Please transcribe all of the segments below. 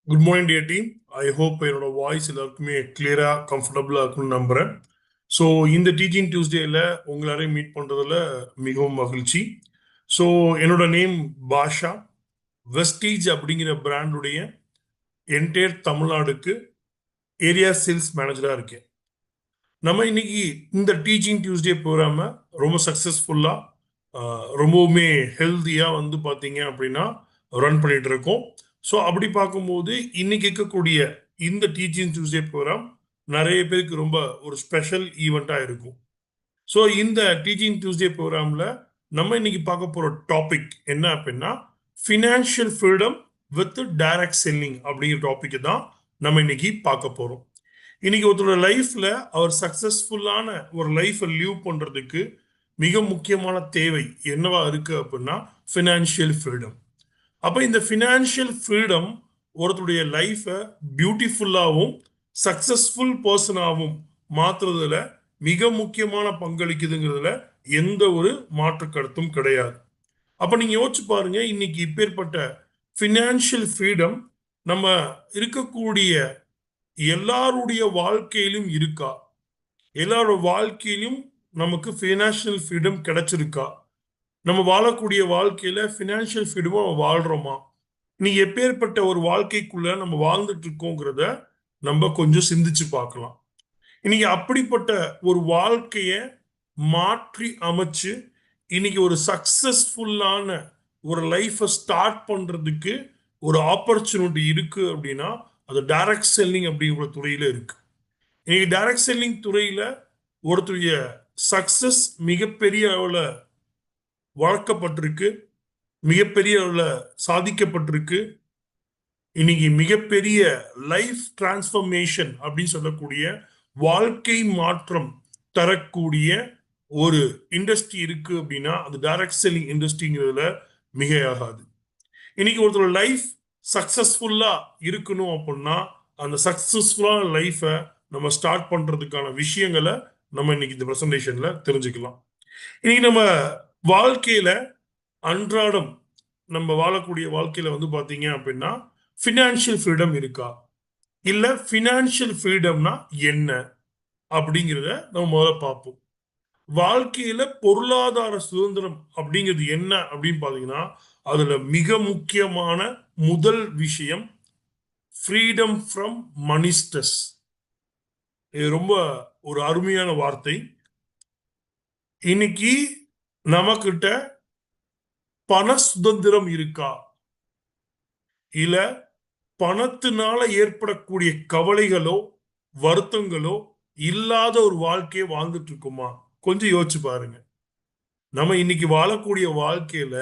Good morning dear team. I hope என்னோட voice எல்லாருக்குமே கிளியரா கம்ஃபர்டபுளா இருக்கும்னு நம்புறேன். ஸோ இந்த டீச்சிங் டியூஸ்டேல உங்களாரையும் மீட் பண்றதுல மிகவும் மகிழ்ச்சி. ஸோ என்னோட நேம் பாஷா. வெஸ்டீஜ் அப்படிங்கிற பிராண்டுடைய என்டையர் தமிழ்நாடுக்கு ஏரியா சேல்ஸ் மேனேஜரா இருக்கேன். நம்ம இன்னைக்கு இந்த டீச்சிங் டியூஸ்டே ப்ரோக்ராம ரொம்ப சக்சஸ்ஃபுல்லா ரொம்பவுமே ஹெல்த்தியா வந்து பாத்தீங்க அப்படின்னா ரன் பண்ணிட்டு இருக்கோம். ஸோ அப்படி பார்க்கும்போது இன்னைக்கு இருக்கக்கூடிய இந்த டீச்சிங் டியூஸ்டே ப்ரோக்ராம் நிறைய பேருக்கு ரொம்ப ஒரு ஸ்பெஷல் ஈவெண்ட்டா இருக்கும். ஸோ இந்த டீச்சிங் டியூஸ்டே ப்ரோக்ராம்ல நம்ம இன்னைக்கு பார்க்க போற டாபிக் என்ன அப்படின்னா financial freedom with direct selling அப்படிங்கிற டாபிக் தான் நம்ம இன்னைக்கு பார்க்க போறோம். இன்னைக்கு ஒருத்தரோட லைஃப்ல அவர் சக்சஸ்ஃபுல்லான ஒரு லைஃப்பை லீவ் பண்றதுக்கு மிக முக்கியமான தேவை என்னவா இருக்கு அப்படின்னா ஃபினான்ஷியல் ஃப்ரீடம். அப்ப இந்த ஃபினான்ஷியல் ஃப்ரீடம் ஒருத்தருடைய லைஃப்பை பியூட்டிஃபுல்லாகவும் சக்சஸ்ஃபுல் பர்சனாகவும் மாத்துறதுல மிக முக்கியமான பங்களிக்குதுங்கிறதுல எந்த ஒரு மாற்று கருத்தும் கிடையாது. அப்ப நீங்க யோசிச்சு பாருங்க, இன்னைக்கு இப்பேற்பட்ட ஃபினான்ஷியல் ஃப்ரீடம் நம்ம இருக்கக்கூடிய எல்லாருடைய வாழ்க்கையிலும் இருக்கா? எல்லாரோட வாழ்க்கையிலும் நமக்கு ஃபினான்ஷியல் ஃப்ரீடம் கிடைச்சிருக்கா? நம்ம வாழக்கூடிய வாழ்க்கையில ஃபினான்ஷியல் ஃப்ரீடமா வாழ்றோமா? நீ எப்பேற்பட்ட ஒரு வாழ்க்கைக்குள்ள நம்ம வாழ்ந்துட்டு இருக்கோங்கிறத நம்ம கொஞ்சம் சிந்திச்சு பார்க்கலாம். இன்னைக்கு அப்படிப்பட்ட ஒரு வாழ்க்கைய மாற்றி அமைச்சு இன்னைக்கு ஒரு சக்சஸ்ஃபுல்லான ஒரு லைஃபை ஸ்டார்ட் பண்றதுக்கு ஒரு ஆப்பர்ச்சுனிட்டி இருக்கு அப்படின்னா அது டைரக்ட் செல்லிங் அப்படிங்கிற துறையில இருக்கு. இன்னைக்கு டைரக்ட் செல்லிங் துறையில ஒருத்தருடைய சக்சஸ் மிகப்பெரிய அளவுல வளர்க்கப்பட்டிருக்கு, மிகப்பெரிய அளவுல சாதிக்கப்பட்டிருக்கு. இன்னைக்கு மிகப்பெரிய லைஃப் டிரான்ஸ்ஃபர்மேஷன் அப்படின்னு சொல்லக்கூடிய வாழ்க்கை மாற்றம் தரக்கூடிய ஒரு இண்டஸ்ட்ரி இருக்கு அப்படின்னா அது டைரக்ட் செல்லிங் இண்டஸ்ட்ரிங்கிறதுல மிகையாகாது. இன்னைக்கு ஒருத்தரோட லைஃப் சக்சஸ்ஃபுல்லா இருக்கணும் அப்படின்னா அந்த சக்சஸ்ஃபுல்லான லைஃபை நம்ம ஸ்டார்ட் பண்றதுக்கான விஷயங்களை நம்ம இன்னைக்கு இந்த பிரசன்டேஷன்ல தெரிஞ்சுக்கலாம். இன்னைக்கு நம்ம வாழ்க்கையில அன்றாடம் நம்ம வாழக்கூடிய வாழ்க்கையில வந்து பாத்தீங்க அப்படின்னா ஃபினான்ஷியல் ஃப்ரீடம் இருக்கா, இல்ல ஃபினான்ஷியல் ஃப்ரீடம்னா என்ன அப்படிங்கிறத நம்ம முதல்ல பார்ப்போம். வாழ்க்கையில பொருளாதார சுதந்திரம் அப்படிங்கிறது என்ன அப்படின்னு பாத்தீங்கன்னா அதுல மிக முக்கியமான முதல் விஷயம் ஃப்ரீடம் ஃப்ரம் மணி ஸ்ட்ரெஸ். இது ரொம்ப ஒரு அருமையான வார்த்தை. இன்னைக்கு நமக்கிட்ட பண சுதந்திரம் இருக்கா, இல்ல பணத்தினால ஏற்படக்கூடிய கவலைகளோ வருத்தங்களோ இல்லாத ஒரு வாழ்க்கையை வாழ்ந்துட்டு இருக்குமா? கொஞ்சம் யோசிச்சு பாருங்க. நம்ம இன்னைக்கு வாழக்கூடிய வாழ்க்கையில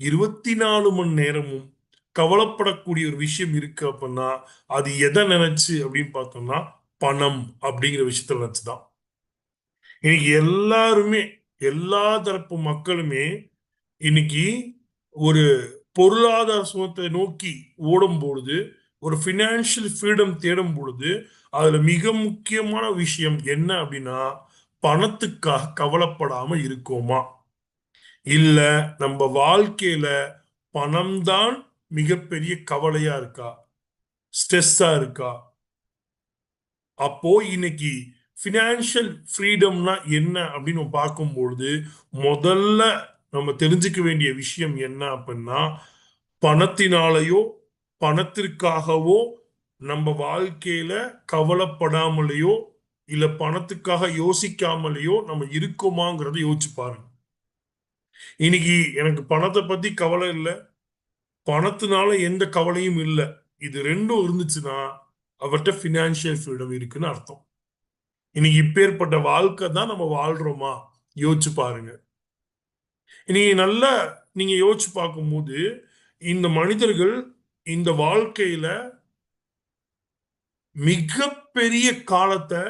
24 மணி நேரமும் கவலைப்படக்கூடிய ஒரு விஷயம் இருக்கு அப்படின்னா அது எதை நினைச்சு அப்படின்னு பார்த்தோம்னா பணம் அப்படிங்கிற விஷயத்த நினைச்சுதான். இன்னைக்கு எல்லாருமே எல்லா தரப்பு மக்களுமே இன்னைக்கு ஒரு பொருளாதார சுகத்தை நோக்கி ஓடும் பொழுது, ஒரு ஃபினான்ஷியல் ஃப்ரீடம் தேடும் பொழுது அதுல மிக முக்கியமான விஷயம் என்ன அப்படின்னா பணத்துக்காக கவலைப்படாம இருக்கோமா, இல்ல நம்ம வாழ்க்கையில பணம்தான் மிகப்பெரிய கவலையா இருக்கா, ஸ்ட்ரெஸ்ஸா இருக்கா? அப்போ இன்னைக்கு ஃபினான்ஷியல் ஃப்ரீடம்னா என்ன அப்படின்னு பார்க்கும்பொழுது முதல்ல நம்ம தெரிஞ்சுக்க வேண்டிய விஷயம் என்ன அப்படின்னா பணத்தினாலேயோ பணத்திற்காகவோ நம்ம வாழ்க்கையில கவலைப்படாமலேயோ இல்ல பணத்துக்காக யோசிக்காமலேயோ நம்ம இருக்கோமாங்கிறத யோசிச்சு பாருங்க. இன்னைக்கு எனக்கு பணத்தை பத்தி கவலை இல்லை, பணத்தினால எந்த கவலையும் இல்லை, இது ரெண்டும் இருந்துச்சுன்னா அவர்கிட்ட ஃபினான்ஷியல் ஃப்ரீடம் இருக்குன்னு அர்த்தம். இன்னைக்கு இப்பேற்பட்ட வாழ்க்கை தான் நம்ம வாழ்றோமா யோசிச்சு பாருங்க. இன்னைக்கு நல்லா நீங்க யோசிச்சு பார்க்கும்போது இந்த மனிதர்கள் இந்த வாழ்க்கையில மிகப்பெரிய காலத்தை,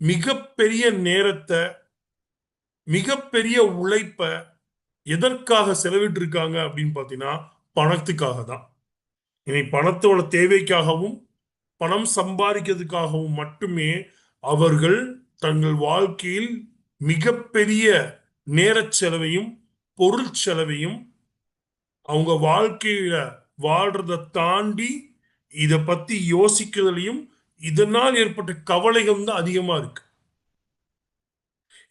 மிகப்பெரிய நேரத்தை, மிகப்பெரிய உழைப்ப எதற்காக செலவிட்டு இருக்காங்க அப்படின்னு பாத்தீங்கன்னா பணத்துக்காக தான். இனி பணத்தோட தேவைக்காகவும் பணம் சம்பாதிக்கிறதுக்காகவும் மட்டுமே அவர்கள் தங்கள் வாழ்க்கையில் மிகப்பெரிய நேர செலவையும் பொருள் செலவையும் அவங்க வாழ்க்கையில வாழ்றதை தாண்டி இத பத்தி யோசிக்கிறதுலயும் இதனால் ஏற்பட்ட கவலைகள் தான் அதிகமா இருக்கு.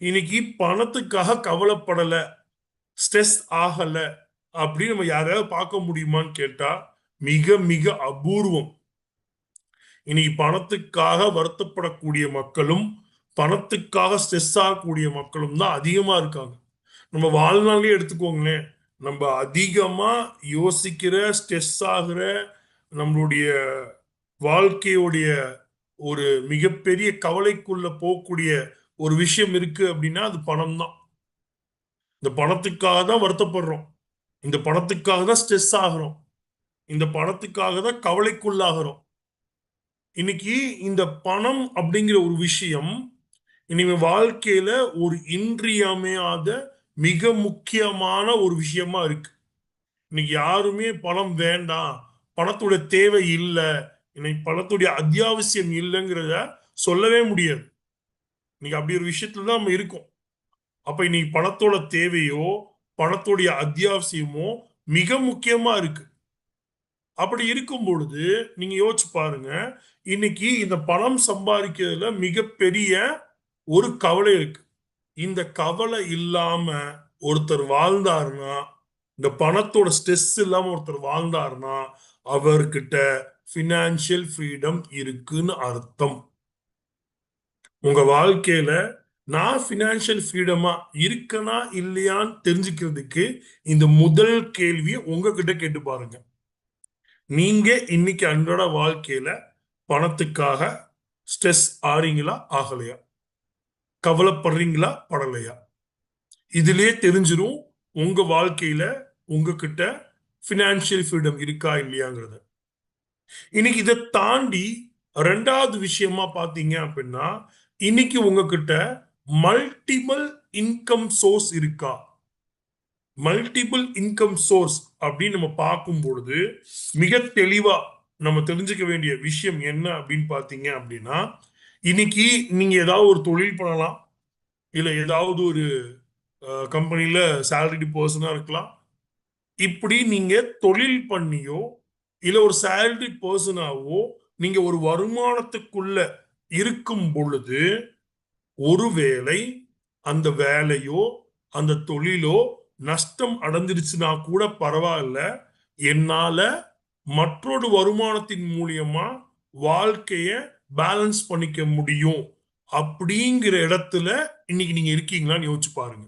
இன்னைக்கு பணத்துக்காக கவலைப்படல, ஸ்ட்ரெஸ் ஆகல அப்படின்னு நம்ம யாரையாவது பார்க்க முடியுமான்னு கேட்டா மிக மிக அபூர்வம். இன்னைக்கு பணத்துக்காக வருத்தப்படக்கூடிய மக்களும் பணத்துக்காக ஸ்ட்ரெஸ் ஆகக்கூடிய மக்களும் தான் அதிகமா இருக்காங்க. நம்ம வாழ்நாளே எடுத்துக்கோங்களேன், நம்ம அதிகமா யோசிக்கிற, ஸ்ட்ரெஸ் ஆகுற, நம்மளுடைய வாழ்க்கையுடைய ஒரு மிகப்பெரிய கவலைக்குள்ள போகக்கூடிய ஒரு விஷயம் இருக்கு அப்படின்னா அது பணம் தான். இந்த பணத்துக்காக தான் வருத்தப்படுறோம், இந்த பணத்துக்காக தான் ஸ்ட்ரெஸ் ஆகுறோம், இந்த பணத்துக்காக தான் கவலைக்குள்ளாகிறோம். இன்னைக்கு இந்த பணம் அப்படிங்கிற ஒரு விஷயம் இனிமே வாழ்க்கையில ஒரு இன்றியமையாத மிக முக்கியமான ஒரு விஷயமா இருக்கு. இன்னைக்கு யாருமே பணம் வேண்டாம், பணத்துடைய தேவை இல்லை, இன்னைக்கு பணத்துடைய அத்தியாவசியம் இல்லைங்கிறத சொல்லவே முடியாது. இன்னைக்கு அப்படி ஒரு விஷயத்துல தான் நம்ம இருக்கோம். அப்ப இன்னைக்கு பணத்தோட தேவையோ பணத்துடைய அத்தியாவசியமோ மிக முக்கியமா இருக்கு. அப்படி இருக்கும் பொழுது நீங்க யோசிச்சு பாருங்க, இன்னைக்கு இந்த பணம் சம்பாதிக்கிறதுல மிகப்பெரிய ஒரு கவலை இருக்கு. இந்த கவலை இல்லாம ஒருத்தர் வாழ்ந்தாருன்னா, இந்த பணத்தோட ஸ்ட்ரெஸ் இல்லாம ஒருத்தர் வாழ்ந்தாருன்னா அவர்கிட்ட பினான்சியல் ஃப்ரீடம் இருக்குன்னு அர்த்தம். உங்க வாழ்க்கையில நான் பினான்சியல் ஃப்ரீடமா இருக்கனா இல்லையான்னு தெரிஞ்சுக்கிறதுக்கு இந்த முதல் கேள்வியை உங்ககிட்ட கேட்டு பாருங்க. நீங்க இன்னைக்கு அன்றாட வாழ்க்கையில பணத்துக்காக ஸ்ட்ரெஸ் ஆறீங்களா ஆகலையா, கவலைப்படுறீங்களா படலையா? இதுலயே தெரிஞ்சிரும் உங்க வாழ்க்கையில உங்ககிட்ட பினான்சியல் ஃப்ரீடம் இருக்கா இல்லையாங்கிறத. இன்னைக்கு இதை தாண்டி ரெண்டாவது விஷயமா பாத்தீங்க அப்படின்னா, இன்னைக்கு உங்ககிட்ட மல்டிபிள் இன்கம் சோர்ஸ் இருக்கா? மல்டிபிள் இன்கம் சோர்ஸ் அப்படின்னு நம்ம பார்க்கும் பொழுது மிக தெளிவா நம்ம தெரிஞ்சுக்க வேண்டிய விஷயம் என்ன அப்படின்னு பாத்தீங்க அப்படின்னா, இன்னைக்கு நீங்க ஏதாவது ஒரு தொழில் பண்ணலாம், இல்ல ஏதாவது ஒரு கம்பெனில சேலரிடு பர்சனா இருக்கலாம். இப்படி நீங்க தொழில் பண்ணியோ இல்ல ஒரு சேலரி பர்சனாவோ நீங்க ஒரு வருமானத்துக்குள்ள இருக்கும் பொழுது, ஒருவேளை அந்த வேலையோ அந்த தொழிலோ நஷ்டம் அடைஞ்சிருச்சுன்னா கூட பரவாயில்ல, என்னால மற்றொரு வருமானத்தின் மூலியமா வாழ்க்கைய பேலன்ஸ் பண்ணிக்க முடியும் அப்படிங்கிற இடத்துல இன்னைக்கு நீங்க இருக்கீங்களான்னு யோசிச்சு பாருங்க.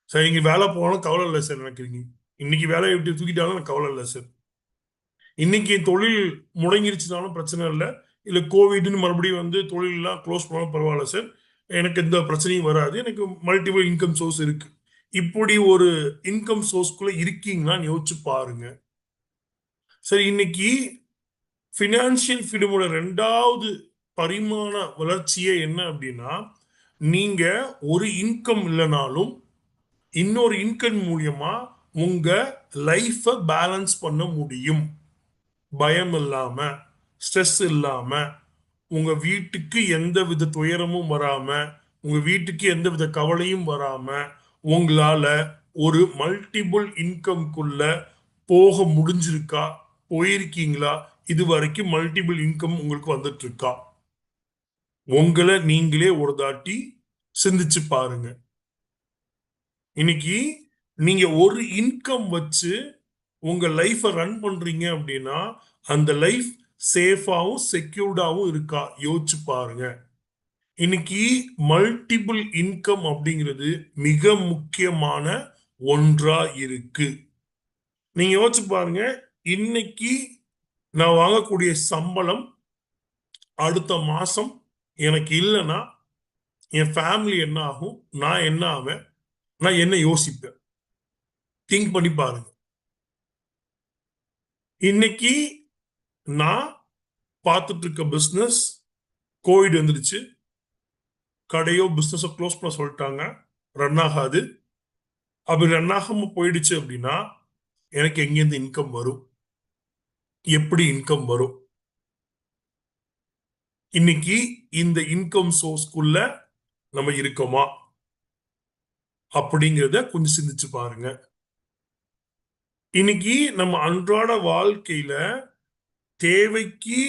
சார் இங்க வேலை போனாலும் கவலை இல்லை சார் நினைக்கிறீங்க, இன்னைக்கு வேலையை விட்டு தூக்கிட்டாலும் எனக்கு கவலை இல்லை சார், இன்னைக்கு என் தொழில் முடங்கிருச்சுனாலும் பிரச்சனை இல்லை, இல்லை கோவிட்னு மறுபடியும் வந்து தொழில் எல்லாம் க்ளோஸ் பண்ணாலும் பரவாயில்ல சார், எனக்கு எந்த பிரச்சனையும் வராது, எனக்கு மல்டிபிள் இன்கம் சோர்ஸ் இருக்கு. இப்படி ஒரு இன்கம் சோர்ஸ்குள்ள இருக்கீங்களான்னு யோசிச்சு பாருங்க. சரி, இன்னைக்கு பினான்சியல் ஃப்ரீடமோட ரெண்டாவது பரிமாண வளர்ச்சியே என்ன அப்படின்னா, நீங்க ஒரு இன்கம் இல்லைனாலும் இன்னொரு இன்கம் மூலியமா உங்க லைஃப பேலன்ஸ் பண்ண முடியும். பயம் இல்லாம, ஸ்ட்ரெஸ் இல்லாம, உங்க வீட்டுக்கு எந்த வித துயரமும் வராம, உங்க வீட்டுக்கு எந்த வித கவலையும் வராம உங்களால ஒரு மல்டிபிள் இன்கம்குள்ள போக முடிஞ்சிருக்கா? போயிருக்கீங்களா? இது வரைக்கும் மல்டிபிள் இன்கம் உங்களுக்கு வந்துட்டு இருக்கா? உங்களை நீங்களே ஒரு தாட்டி சிந்திச்சு பாருங்க. இன்னைக்கு நீங்க ஒரு இன்கம் வச்சு உங்க லைஃப ரன் பண்றீங்க அப்படின்னா அந்த லைஃப் சேஃபாவும் செக்யூர்டாவும் இருக்கா யோசிச்சு பாருங்க. இன்னைக்கு மல்டிபிள் இன்கம் அப்படிங்கிறது மிக முக்கியமான ஒன்றா இருக்கு. நீங்க யோசிச்சு பாருங்க, இன்னைக்கு நான் வாங்கக்கூடிய சம்பளம் அடுத்த மாசம் எனக்கு இல்லைன்னா என் ஃபேமிலி என்ன ஆகும், நான் என்ன ஆவேன், நான் என்ன யோசிப்பேன்? திங்க் பண்ணி பாருங்க. இன்னைக்கு நான் பார்த்துட்டு இருக்க பிசினஸ் கோவிட் வந்துருச்சு, கடையோ பிசினஸோ க்ளோஸ் பண்ண சொல்லிட்டாங்க, ரன் ஆகாது. அப்படி ரன் ஆகாம போயிடுச்சு அப்படின்னா எனக்கு எங்கேருந்து இன்கம் வரும்? எப்படி இன்கம் வரும்? இன்னைக்கு இந்த இன்கம் சோர்ஸ்க்குள்ள நம்ம இருக்கோமா அப்படிங்கிறத கொஞ்சம் சிந்திச்சு பாருங்க. இன்னைக்கு நம்ம அன்றாட வாழ்க்கையில தேவைக்கு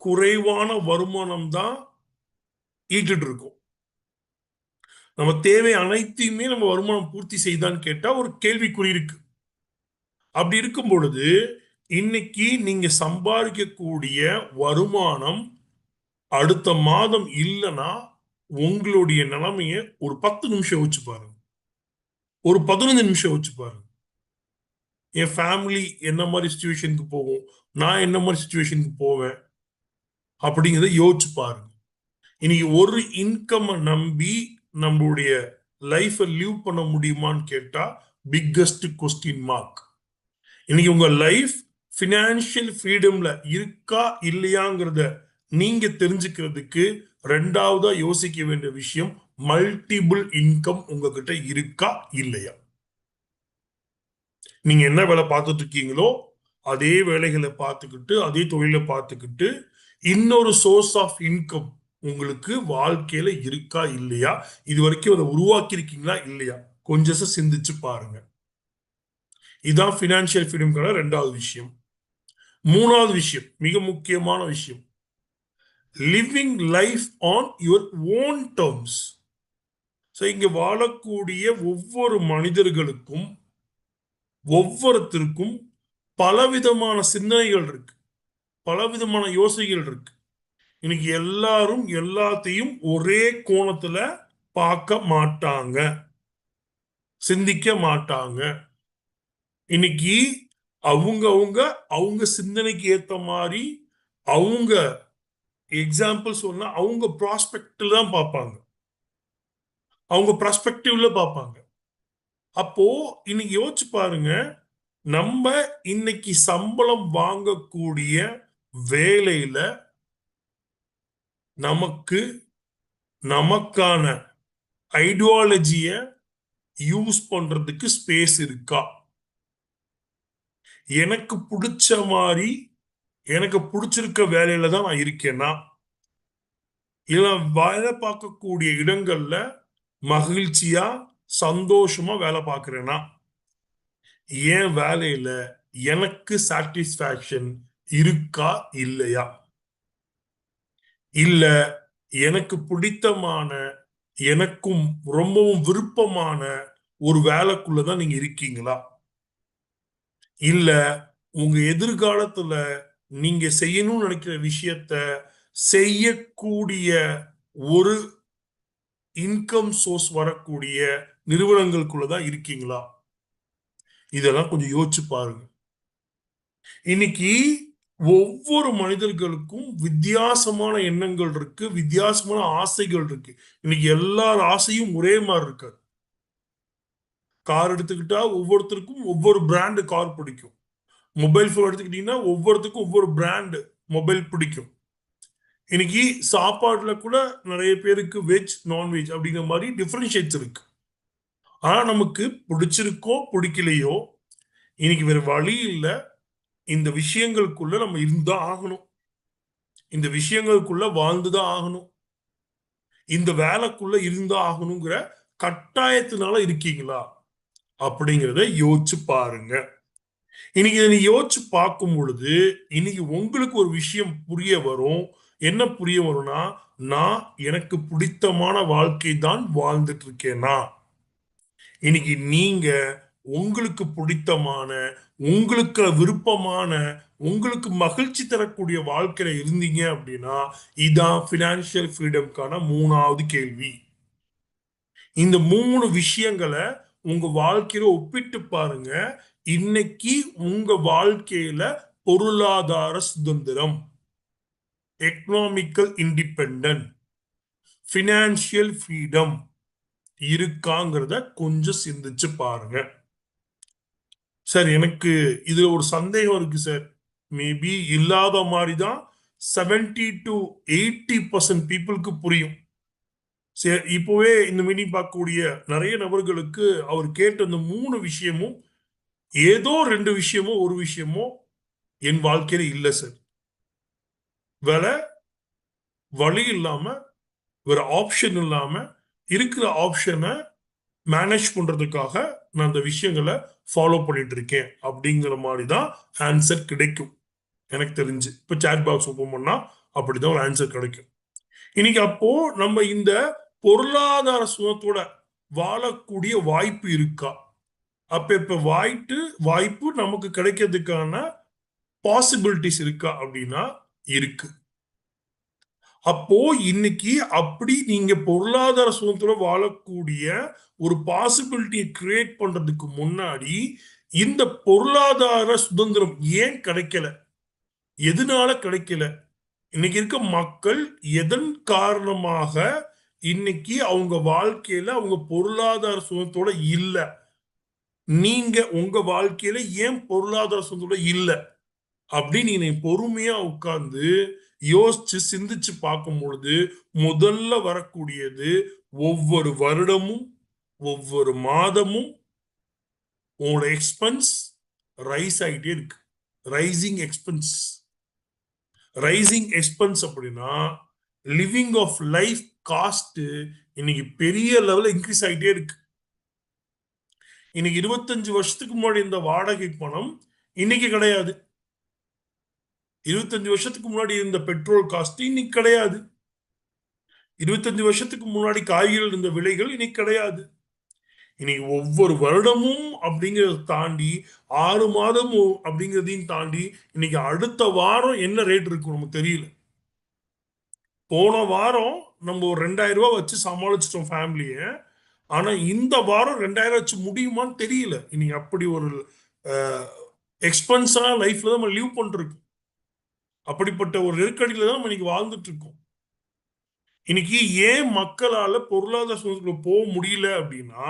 குறைவான வருமானம் தான் ஈட்டுட்டு இருக்கோம். நம்ம தேவை அனைத்தையுமே நம்ம வருமானம் பூர்த்தி செய்தான்னு கேட்டா ஒரு கேள்விக்குறி இருக்கு. அப்படி இருக்கும் பொழுது இன்னைக்கு நீங்க சம்பாதிக்கக்கூடிய வருமானம் அடுத்த மாதம் இல்லைன்னா உங்களுடைய நிலைமைய ஒரு 10 நிமிஷம் யோசிச்சு பாருங்க, ஒரு 15 நிமிஷம் யோசிச்சு பாருங்க. என் ஃபேமிலி என்ன மாதிரி சுச்சுவேஷனுக்கு போகும், நான் என்ன மாதிரி சுச்சுவேஷனுக்கு போவேன் அப்படிங்கிறத யோசிச்சு பாருங்க. இன்னைக்கு ஒரு இன்கம் நம்பி நம்மளுடைய லைஃபை லீவ் பண்ண முடியுமான்னு கேட்டா பிக்கஸ்ட் கொஸ்டின் மார்க். இன்னைக்கு உங்க லைஃப் பினான்சியல் ஃப்ரீடம்ல இருக்கா இல்லையாங்கிறத நீங்க தெரிஞ்சுக்கிறதுக்கு ரெண்டாவதா யோசிக்க வேண்டிய விஷயம் மல்டிபிள் இன்கம் உங்ககிட்ட இருக்கா இல்லையா. நீங்க என்ன வேலை பார்த்துட்டு இருக்கீங்களோ அதே வேலைகளை பார்த்துக்கிட்டு அதே தொழிலை பார்த்துக்கிட்டு இன்னொரு சோர்ஸ் ஆஃப் இன்கம் உங்களுக்கு வாழ்க்கையில இருக்கா இல்லையா, இது வரைக்கும் அதை உருவாக்கி இருக்கீங்களா இல்லையா, கொஞ்சம் சிந்திச்சு பாருங்க. இதான் பினான்சியல் ஃப்ரீடம்கான ரெண்டாவது விஷயம். மூணாவது விஷயம், மிக முக்கியமான விஷயம், living life on your own terms. இங்க வாழக்கூடிய ஒவ்வொரு மனிதர்களுக்கும் ஒவ்வொருத்தருக்கும் பலவிதமான சிந்தனைகள் இருக்கு, பலவிதமான யோசனைகள் இருக்கு. இன்னைக்கு எல்லாரும் எல்லாத்தையும் ஒரே கோணத்துல பார்க்க மாட்டாங்க, சிந்திக்க மாட்டாங்க. இன்னைக்கு அவங்க அவங்க அவங்க சிந்தனைக்கு ஏத்த மாதிரி அவங்க எக்ஸாம்பிள் சொன்னா அவங்க ப்ராஸ்பெக்ட்ல தான் பார்ப்பாங்க, அவங்க ப்ராஸ்பெக்டிவ்ல பார்ப்பாங்க. அப்போ இன்னைக்கு யோசிச்சு பாருங்க, நம்ம இன்னைக்கு சம்பளம் வாங்கக்கூடிய வேலையில நமக்கு நமக்கான ஐடியாலஜிய யூஸ் பண்றதுக்கு ஸ்பேஸ் இருக்கா, எனக்கு பிடிச்ச மாதிரி எனக்கு பிடிச்சிருக்க வேலையில தான் நான் இருக்கேன்னா, இல்ல வேலை பார்க்கக்கூடிய இடங்கள்ல மகிழ்ச்சியா சந்தோஷமா வேலை பார்க்கிறேன்னா, என் வேலையில எனக்கு சாட்டிஸ்பாக்சன் இருக்கா இல்லையா, இல்ல எனக்கு பிடித்தமான எனக்கும் ரொம்பவும் விருப்பமான ஒரு வேலைக்குள்ளதான் நீங்க இருக்கீங்களா, இல்ல உங்க எதிர்காலத்துல நீங்க செய்யணும்னு நினைக்கிற விஷயத்த செய்யக்கூடிய ஒரு இன்கம் சோர்ஸ் வரக்கூடிய நிறுவனங்களுக்குள்ளதான் இருக்கீங்களா, இதெல்லாம் கொஞ்சம் யோசிச்சு பாருங்க. இன்னைக்கு ஒவ்வொரு மனிதர்களுக்கும் வித்தியாசமான எண்ணங்கள் இருக்கு, வித்தியாசமான ஆசைகள் இருக்கு. இன்னைக்கு எல்லார் ஆசையும் ஒரே மாதிரி இருக்காது. கார் எடுத்துக்கிட்டா ஒவ்வொருத்தருக்கும் ஒவ்வொரு பிராண்டு கார் பிடிக்கும். மொபைல் போன் எடுத்துக்கிட்டீங்கன்னா ஒவ்வொருத்தருக்கும் ஒவ்வொரு பிராண்டு மொபைல் பிடிக்கும். இன்னைக்கு சாப்பாடுல கூட நிறைய பேருக்கு வெஜ் நான்வெஜ் அப்படிங்கிற மாதிரி டிஃபரன்ஷியேட்ஸ் இருக்கு. ஆனா நமக்கு பிடிச்சிருக்கோ பிடிக்கலையோ இன்னைக்கு வேற வழி இல்லை, இந்த விஷயங்களுக்குள்ள நம்ம இருந்தா ஆகணும், இந்த விஷயங்களுக்குள்ள வாழ்ந்துதான் ஆகணும், இந்த வேலைக்குள்ள இருந்தா ஆகணுங்கிற கட்டாயத்தினால இருக்கீங்களா அப்படிங்கிறத யோசிச்சு பாருங்க. இன்னைக்கு நீ யோசிச்சு பார்க்கும் பொழுது இன்னைக்கு உங்களுக்கு ஒரு விஷயம் புரிய வரும். என்ன புரிய வரும்னா, நான் எனக்கு பிடித்தமான வாழ்க்கை தான் வாழ்ந்துட்டு இருக்கேனா. இன்னைக்கு நீங்க உங்களுக்கு பிடித்தமான உங்களுக்கு விருப்பமான உங்களுக்கு மகிழ்ச்சி தரக்கூடிய வாழ்க்கையில இருந்தீங்க அப்படின்னா இதான் பினான்சியல் ஃப்ரீடம்கான மூணாவது கேள்வி. இந்த மூணு விஷயங்களை உங்க வாழ்க்கையில ஒப்பிட்டு பாருங்க. இன்னைக்கு உங்க வாழ்க்கையில பொருளாதார சுதந்திரம், எக்கனாமிக்கல் இண்டிபெண்டன்ட், பினான்சியல் ஃப்ரீடம் இருக்காங்கிறத கொஞ்சம் சிந்திச்சு பாருங்க. சார் எனக்கு இதுல ஒரு சந்தேகம் இருக்கு சார், மேபி இல்லாத மாதிரி தான் 70 to 80% பீப்புளுக்கு புரியும். சரி, இப்போவே இந்த மீட்டிங் பார்க்கக்கூடிய நிறைய நபர்களுக்கு அவர் கேட்ட இந்த மூணு விஷயமும் ஏதோ ரெண்டு விஷயமோ ஒரு விஷயமோ என் வாழ்க்கையில இல்லை சார், வேற வழி இல்லாம வேற ஆப்ஷன் இல்லாம இருக்கிற ஆப்ஷனை மேனேஜ் பண்றதுக்காக நான் அந்த விஷயங்களை ஃபாலோ பண்ணிட்டு இருக்கேன் அப்படிங்கிற மாதிரி தான் ஆன்சர் கிடைக்கும். எனக்கு தெரிஞ்சு இப்போ சேட் பாக்ஸ் ஓப்பன் பண்ணா அப்படிதான் ஒரு ஆன்சர் கிடைக்கும். இன்னைக்கு அப்போ நம்ம இந்த பொருளாதார சுதத்தோட வாழக்கூடிய வாய்ப்பு இருக்கா? அப்ப இப்ப வாய்ப்பு நமக்கு கிடைக்கிறதுக்கான பாசிபிலிட்டிஸ் இருக்கா அப்படின்னா இருக்கு. அப்போ இன்னைக்கு அப்படி நீங்க பொருளாதார சுதந்திர வாழக்கூடிய ஒரு பாசிபிலிட்டியை கிரியேட் பண்றதுக்கு முன்னாடி இந்த பொருளாதார சுதந்திரம் ஏன் கிடைக்கல, எதனால கிடைக்கல, இன்னைக்கு இருக்க மக்கள் எதன் காரணமாக இன்னைக்கு அவங்க வாழ்க்கையில அவங்க பொருளாதார சுதந்திரத்தோட இல்ல, நீங்க உங்க வாழ்க்கையில ஏன் பொருளாதார சுதந்திரத்தோட இல்ல அப்படின்னு நீ பொறுமையா உட்கார்ந்து யோசிச்சு சிந்திச்சு பார்க்கும் பொழுது முதல்ல வரக்கூடியது ஒவ்வொரு வருடமும் ஒவ்வொரு மாதமும் உங்களோட எக்ஸ்பென்ஸ் ரைஸ் ஆகிட்டே இருக்கு. Rising expense. ரைசிங் எக்ஸ்பென்ஸ் அப்படின்னா லிவிங் ஆஃப் லைஃப் காஸ்ட் இன்னைக்கு பெரிய லெவலில் இன்க்ரீஸ் ஆகிட்டே இருக்கு. இன்னைக்கு 25 வருஷத்துக்கு முன்னாடி இந்த வாடகை பணம் இன்னைக்கு கிடையாது. 25 வருஷத்துக்கு முன்னாடி இருந்த பெட்ரோல் காஸ்ட் இன்னைக்கு கிடையாது. 25 வருஷத்துக்கு முன்னாடி காய்கறிகள் இருந்த விலைகள் இன்னைக்கு கிடையாது. இன்னைக்கு ஒவ்வொரு வருடமும் அப்படிங்கிறத தாண்டி 6 மாதம் அப்படிங்கிறதையும் தாண்டி இன்னைக்கு அடுத்த வாரம் என்ன ரேட் இருக்கும் நமக்கு தெரியல. போன வாரம் நம்ம ஒரு 2000 ரூபாய் வச்சு சமாளிச்சிட்டோம் ஃபேமிலிய. ஆனா இந்த வாரம் 2000 வச்சு முடியுமான்னு தெரியல. இன்னைக்கு அப்படி ஒரு எக்ஸ்பென்ஸா லைஃப்ல தான் நம்ம லீவ் பண்ணிருக்கோம். அப்படிப்பட்ட ஒரு நெருக்கடியில தான் நம்ம இன்னைக்கு வாழ்ந்துட்டு இருக்கோம். இன்னைக்கு ஏன் மக்களால பொருளாதார சுதந்திரத்துக்குள்ள போக முடியல அப்படின்னா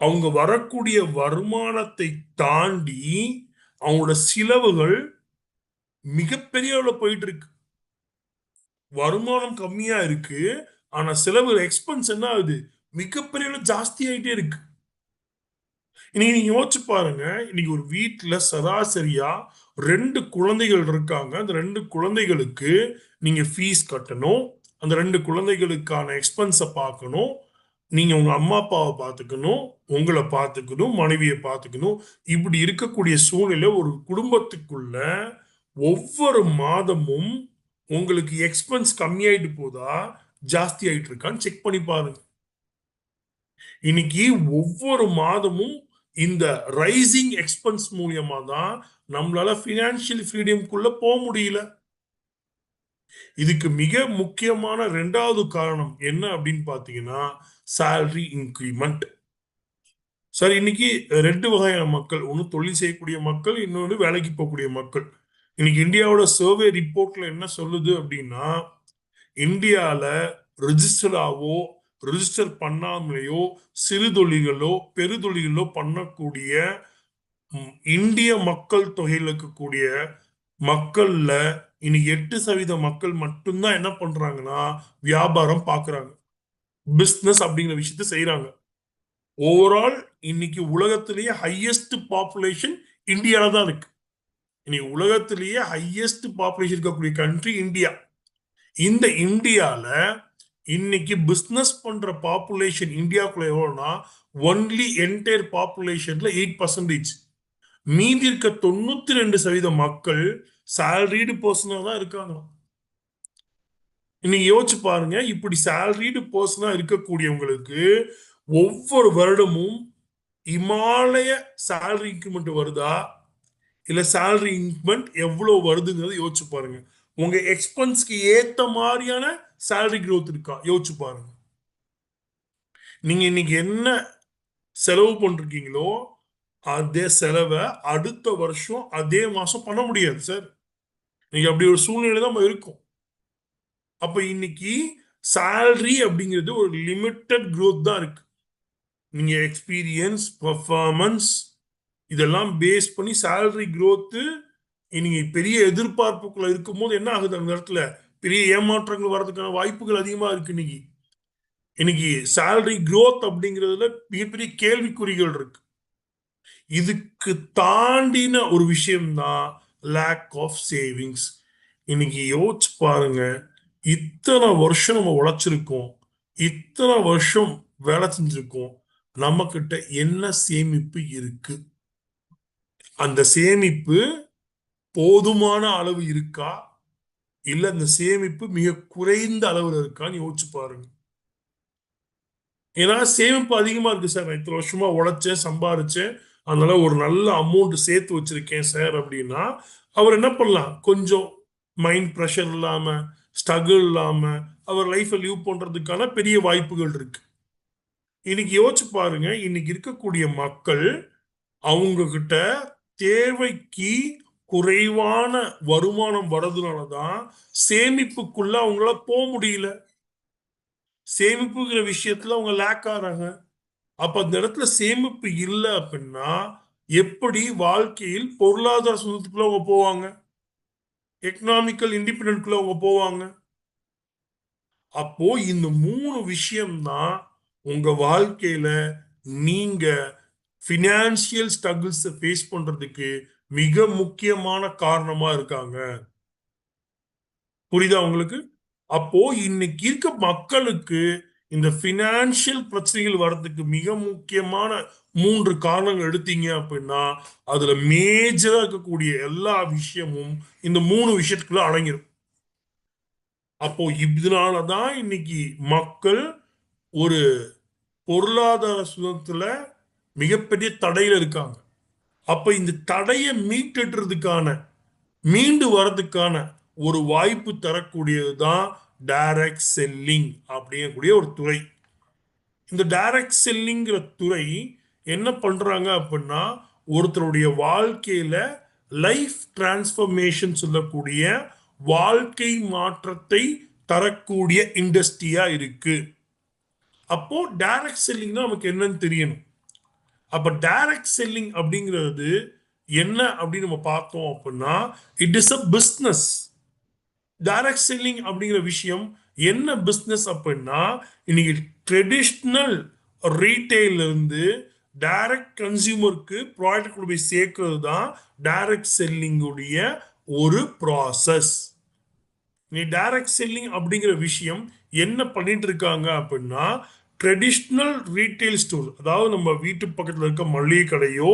அவங்க வரக்கூடிய வருமானத்தை தாண்டி அவங்களோட செலவுகள் மிகப்பெரிய அளவுல போயிட்டு இருக்கு. வருமானம் கம்மியா இருக்கு, ஆனா செலவு எக்ஸ்பென்ஸ் என்ன ஆகுது, மிகப்பெரிய அளவு ஜாஸ்தி ஆயிட்டே இருக்கு. இன்னைக்கு நீங்க யோசிச்சு பாருங்க, இன்னைக்கு ஒரு வீட்டுல சராசரியா 2 குழந்தைகள் இருக்காங்க. அந்த 2 குழந்தைகளுக்கு நீங்க ஃபீஸ் கட்டணும், அந்த 2 குழந்தைகளுக்கான எக்ஸ்பென்ஸை பார்க்கணும், நீங்க உங்க அம்மா அப்பாவை பார்த்துக்கணும், உங்களை பார்த்துக்கணும், மனைவியை பார்த்துக்கணும். இப்படி இருக்கக்கூடிய சூழ்நிலை ஒரு குடும்பத்துக்குள்ள ஒவ்வொரு மாதமும் உங்களுக்கு எக்ஸ்பென்ஸ் கம்மியாயிட்டு போதா ஜாஸ்தி ஆயிட்டு இருக்கான்னு செக் பண்ணி பாருங்க. இன்னைக்கு ஒவ்வொரு மாதமும் இந்த ரைசிங் எக்ஸ்பென்ஸ் மூலியமா தான் நம்மளால பினான்சியல் ஃப்ரீடம்குள்ள போக முடியல. இதுக்கு மிக முக்கியமான 2வது காரணம் என்ன அப்படின்னு பாத்தீங்கன்னா சேலரி இன்கிரிமெண்ட். சார் இன்னைக்கு 2 வகையான மக்கள், ஒன்று தொழில் செய்யக்கூடிய மக்கள், இன்னொன்று வேலைக்கு போகக்கூடிய மக்கள். இன்னைக்கு இந்தியாவோட சர்வே ரிப்போர்ட்ல என்ன சொல்லுது அப்படின்னா இந்தியால ரிஜிஸ்டராவோ ரிஜிஸ்டர் பண்ணாமலேயோ சிறு தொழில்களோ பெருதொழில்களோ பண்ணக்கூடிய இந்திய மக்கள் தொகையில் இருக்கக்கூடிய மக்கள்ல இன்னைக்கு 8% மக்கள் மட்டும்தான் என்ன பண்றாங்கன்னா வியாபாரம் பாக்குறாங்க, பிசினஸ் அப்படிங்கிற விஷயத்த செய்யறாங்க. ஓவரால் இன்னைக்கு உலகத்திலேயே ஹையஸ்ட் பாப்புலேஷன் இந்தியால தான் இருக்கு. இன்னைக்கு உலகத்திலேயே ஹையஸ்ட் பாப்புலேஷன் இருக்கக்கூடிய கண்ட்ரி இந்தியா. இந்த இந்தியால இன்னைக்கு பிசினஸ் பண்ற பாப்புலேஷன் இந்தியாவுக்குள்ள எவ்வளவுனா ஒன்லி என்டையர் பாப்புலேஷன்ல 8%. மீதி இருக்க 92% மக்கள் சேலரிடு பர்சனா தான் இருக்காங்க. இன்னைக்கு யோசிச்சு பாருங்க, இப்படி சேலரிடு பர்சனா இருக்கக்கூடியவங்களுக்கு ஒவ்வொரு வருடமும் இமாலய சேலரி இன்க்ரிமெண்ட் வருதா, இல்ல சேலரி இன்க்ரிமெண்ட் எவ்வளவு வருதுங்கிறத யோசிச்சு பாருங்க. உங்க எக்ஸ்பென்ஸ்க்கு ஏத்த மாதிரியான சேலரி growth இருக்கா யோசிச்சு பாருங்க. நீங்க இன்னைக்கு என்ன செலவு பண்றீங்களோ அதே செலவை அடுத்த வருஷம் அதே மாசம் பண்ண முடியாது சார். நீங்க அப்படி ஒரு சூழ்நிலை தான் நம்ம இருக்கும். அப்ப இன்னைக்கு சேலரி அப்படிங்கிறது ஒரு லிமிட்டட் growth தான் இருக்கு. நீங்க எக்ஸ்பீரியன்ஸ், பர்ஃபார்மன்ஸ் இதெல்லாம் பேஸ் பண்ணி சேலரி growth நீங்க பெரிய எதிர்பார்ப்புக்குள்ள இருக்கும் போது என்ன ஆகுது, அந்த இடத்துல பெரிய ஏமாற்றங்கள் வர்றதுக்கான வாய்ப்புகள் அதிகமா இருக்கு. இன்னைக்கு இன்னைக்கு சேலரி growth அப்படிங்கிறதுல மிகப்பெரிய கேள்விக்குறிகள் இருக்கு. இதுக்கு தாண்டின ஒரு விஷயம்தான் லேக் ஆஃப் சேவிங்ஸ். இன்னைக்கு யோசிச்சு பாருங்க, இத்தனை வருஷம் நம்ம உழைச்சிருக்கோம், இத்தனை வருஷம் வேலை செஞ்சிருக்கோம், நம்ம கிட்ட என்ன சேமிப்பு இருக்கு, அந்த சேமிப்பு போதுமான அளவு இருக்கா, இல்ல அந்த சேமிப்பு மிக குறைந்த அளவுல இருக்கான்னு யோசிச்சு பாருங்க. ஏன்னா சேமிப்பு அதிகமா இருக்கு சார், நான் இத்தனை வருஷமா உழைச்சேன் சம்பாரிச்சேன், அதனால ஒரு நல்ல அமௌண்ட் சேர்த்து வச்சிருக்கேன் சார் அப்படின்னா அவர் என்ன பண்ணலாம், கொஞ்சம் மைண்ட் ப்ரெஷர் இல்லாம ஸ்ட்ரகிள் இல்லாம அவர் லைஃப்பை லீவ் பண்றதுக்கான பெரிய வாய்ப்புகள் இருக்கு. இன்னைக்கு யோசிச்சு பாருங்க, இன்னைக்கு இருக்கக்கூடிய மக்கள் அவங்க கிட்ட தேவைக்கு குறைவான வருமானம் வர்றதுனாலதான் சேமிப்புக்குள்ள அவங்களால போக முடியல. சேமிப்புங்கிற விஷயத்துல அவங்க லேக் ஆறாங்க. அப்ப அந்த இடத்துல சேமிப்பு இல்லை அப்படின்னா எப்படி வாழ்க்கையில் பொருளாதார சுதந்திரத்துக்குள்ள அவங்க போவாங்க, எக்கனாமிக்கல் இண்டிபெண்டன்ட்குள்ள அவங்க போவாங்க? அப்போ இந்த 3 விஷயம்தான் உங்க வாழ்க்கையில நீங்க பினான்சியல் ஸ்ட்ரகிள்ஸ் ஃபேஸ் பண்றதுக்கு மிக முக்கியமான காரணமா இருக்காங்க. புரியுதா உங்களுக்கு? அப்போ இன்னைக்கு இருக்க மக்களுக்கு இந்த பினான்சியல் பிரச்சனைகள் வர்றதுக்கு மிக முக்கியமான 3 காரணங்கள் எடுத்தீங்க அப்படின்னா அதுல மேஜரா இருக்கக்கூடிய எல்லா விஷயமும் இந்த 3 விஷயத்துக்குள்ள அடங்கிடும். அப்போ இதனாலதான் இன்னைக்கு மக்கள் ஒரு பொருளாதார சுதந்திரத்துல மிகப்பெரிய தடையில இருக்காங்க. அப்ப இந்த தடையை மீண்டு வர்றதுக்கான ஒரு வாய்ப்பு தரக்கூடியதுதான் டைரக்ட் செல்லிங் அப்படிங்கக்கூடிய ஒரு துறை. இந்த டைரக்ட் செல்லிங்கிற துறை என்ன பண்றாங்க அப்படின்னா ஒருத்தருடைய வாழ்க்கையில லைஃப் டிரான்ஸ்ஃபர்மேஷன் சொல்லக்கூடிய வாழ்க்கை மாற்றத்தை தரக்கூடிய இண்டஸ்ட்ரியா இருக்கு. அப்போ டைரக்ட் செல்லிங்னா நமக்கு என்னன்னு தெரியணும். அப்ப டைரக்ட் செல்லிங் அப்படிங்கிறது என்ன அப்படின்னு நம்ம பார்த்தோம் அப்படின்னா it is a business. Direct selling அப்படிங்கிற விஷயம் என்ன பிஸ்னஸ் அப்படின்னா இன்னைக்கு ட்ரெடிஷ்னல் ரீட்டைல இருந்து டைரக்ட் கன்சியூமருக்கு ப்ராடக்ட் கொண்டு போய் சேர்க்கிறது தான் டைரக்ட் செல்லிங் உடைய ஒரு ப்ராசஸ். நீ டைரக்ட் செல்லிங் அப்படிங்கிற விஷயம் என்ன பண்ணிட்டு இருக்காங்க அப்படின்னா ட்ரெடிஷ்னல் ரீட்டைல் ஸ்டோர், அதாவது நம்ம வீட்டு பக்கத்தில் இருக்க மளிகை கடையோ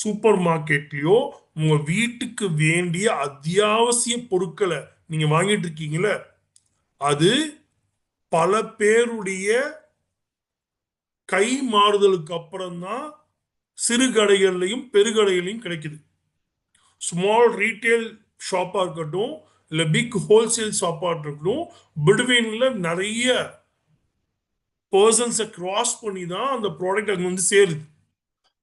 சூப்பர் மார்க்கெட்லயோ உங்க வீட்டுக்கு வேண்டிய அத்தியாவசிய பொருட்களை நீங்க வாங்கிட்டு இருக்கீங்களே அது பல பேருடைய கை மாறுதலுக்கு அப்புறம் தான் சிறு கடைகள்லையும் பெருகடைகளையும் கிடைக்குது. ஸ்மால் ரீட்டைல் ஷாப்பா இருக்கட்டும் இல்ல பிக் ஹோல்சேல் ஷாப்பா இருக்கட்டும் பிட்வீன்ல நிறைய பர்சன்ஸை கிராஸ் பண்ணி தான் அந்த ப்ராடக்ட் அங்க வந்து சேருது.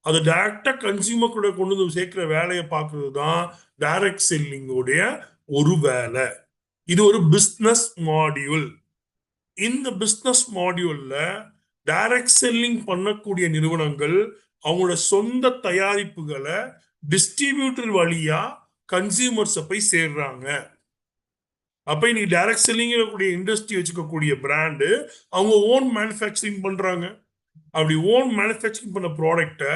அது டைரக்டா கன்சியூமர் கூட கொண்டு வந்து சேர்க்கிற வேலையை பார்க்கறது தான் டைரக்ட் செல்லிங்கோடைய ஒரு வேலை. இது ஒரு பிஸ்னஸ் மாடியூல். இந்த பிஸ்னஸ் மாடியூல்ல டைரக்ட் செல்லிங் பண்ணக்கூடிய நிறுவனங்கள் அவங்களோட சொந்த தயாரிப்புகளை டிஸ்ட்ரிபியூட்டர் வழியா கன்சியூமர்ஸை போய் சேர்றாங்க. அப்ப இன்னைக்கு டைரக்ட் செல்லிங் கூடிய இண்டஸ்ட்ரி வச்சுக்கக்கூடிய பிராண்டு அவங்க ஓன் மேனுஃபேக்சரிங் பண்றாங்க. அப்படி ஓன் மேனுஃபேக்சரிங் பண்ண ப்ராடக்டை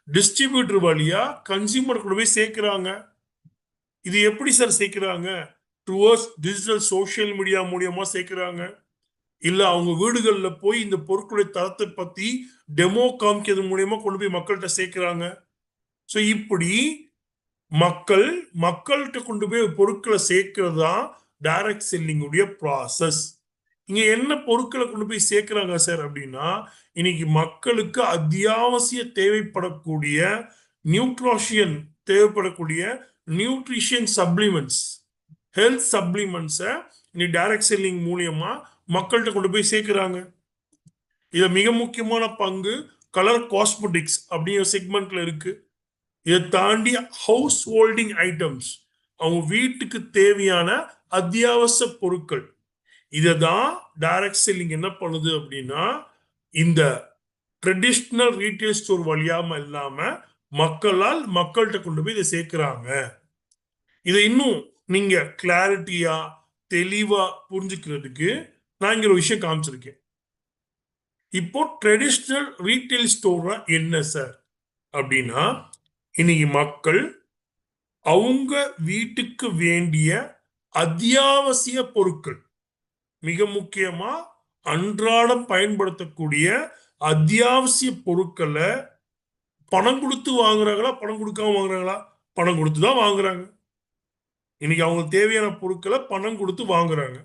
டிஸ்ட்ரிபியூட்டர் வழியா கன்சியூமர் கூட போய் சேர்க்கிறாங்க. இது எப்படி சார் சேர்க்கிறாங்க? டுவர்ட்ஸ் டிஜிட்டல் சோசியல் மீடியா மூலியமா சேர்க்கிறாங்க, இல்ல அவங்க வீடுகள்ல போய் இந்த பொருட்களுடைய தரத்தை பத்தி டெமோ காமிக்கிறது மூலியமா கொண்டு போய் மக்கள்கிட்ட சேர்க்கிறாங்க. ஸோ இப்படி மக்கள்கிட்ட கொண்டு போய் பொருட்களை சேர்க்கிறது தான் டைரக்ட் செல்லிங் உடைய ப்ராசஸ். இங்க என்ன பொருட்களை கொண்டு போய் சேர்க்கிறாங்க சார் அப்படின்னா இன்னைக்கு மக்களுக்கு அத்தியாவசிய தேவைப்படக்கூடிய நியூட்ரிஷன் தேவைப்படக்கூடிய நியூட்ரிஷன் சப்ளிமெண்ட்ஸ், ஹெல்த் சப்ளிமெண்ட்ஸை இன்னைக்கு டைரக்ட் செல்லிங் மூலியமா மக்கள்கிட்ட கொண்டு போய் சேர்க்கிறாங்க. இத மிக முக்கியமான பங்கு கலர் காஸ்மெட்டிக்ஸ் அப்படிங்கிற செக்மெண்ட்ல இருக்கு. இதை தாண்டி ஹவுஸ் ஹோல்டிங் ஐட்டம்ஸ், அவங்க வீட்டுக்கு தேவையான அத்தியாவசிய பொருட்கள், இதை தான் டைரக்ட் செல்லிங் என்ன பண்ணுது அப்படின்னா இந்த ட்ரெடிஷ்னல் ரீட்டைல் ஸ்டோர் வழியாம இல்லாம மக்கள்கிட்ட கொண்டு போய் இதை சேர்க்கிறாங்க. இதை இன்னும் நீங்க கிளாரிட்டியா தெளிவா புரிஞ்சுக்கிறதுக்கு நான் இங்க ஒரு விஷயம் காமிச்சிருக்கேன். இப்போ ட்ரெடிஷ்னல் ரீட்டைல் ஸ்டோர் என்ன சார் அப்படின்னா இன்னைக்கு மக்கள் அவங்க வீட்டுக்கு வேண்டிய அத்தியாவசிய பொருட்கள், மிக முக்கியமா அன்றாடம் பயன்படுத்தக்கூடிய அத்தியாவசிய பொருட்களை பணம் கொடுத்து வாங்குறாங்களா, பணம் கொடுக்காம வாங்குறாங்களா? பணம் கொடுத்து தான் வாங்குறாங்க. இன்னைக்கு அவங்களுக்கு தேவையான பொருட்களை பணம் கொடுத்து வாங்குறாங்க.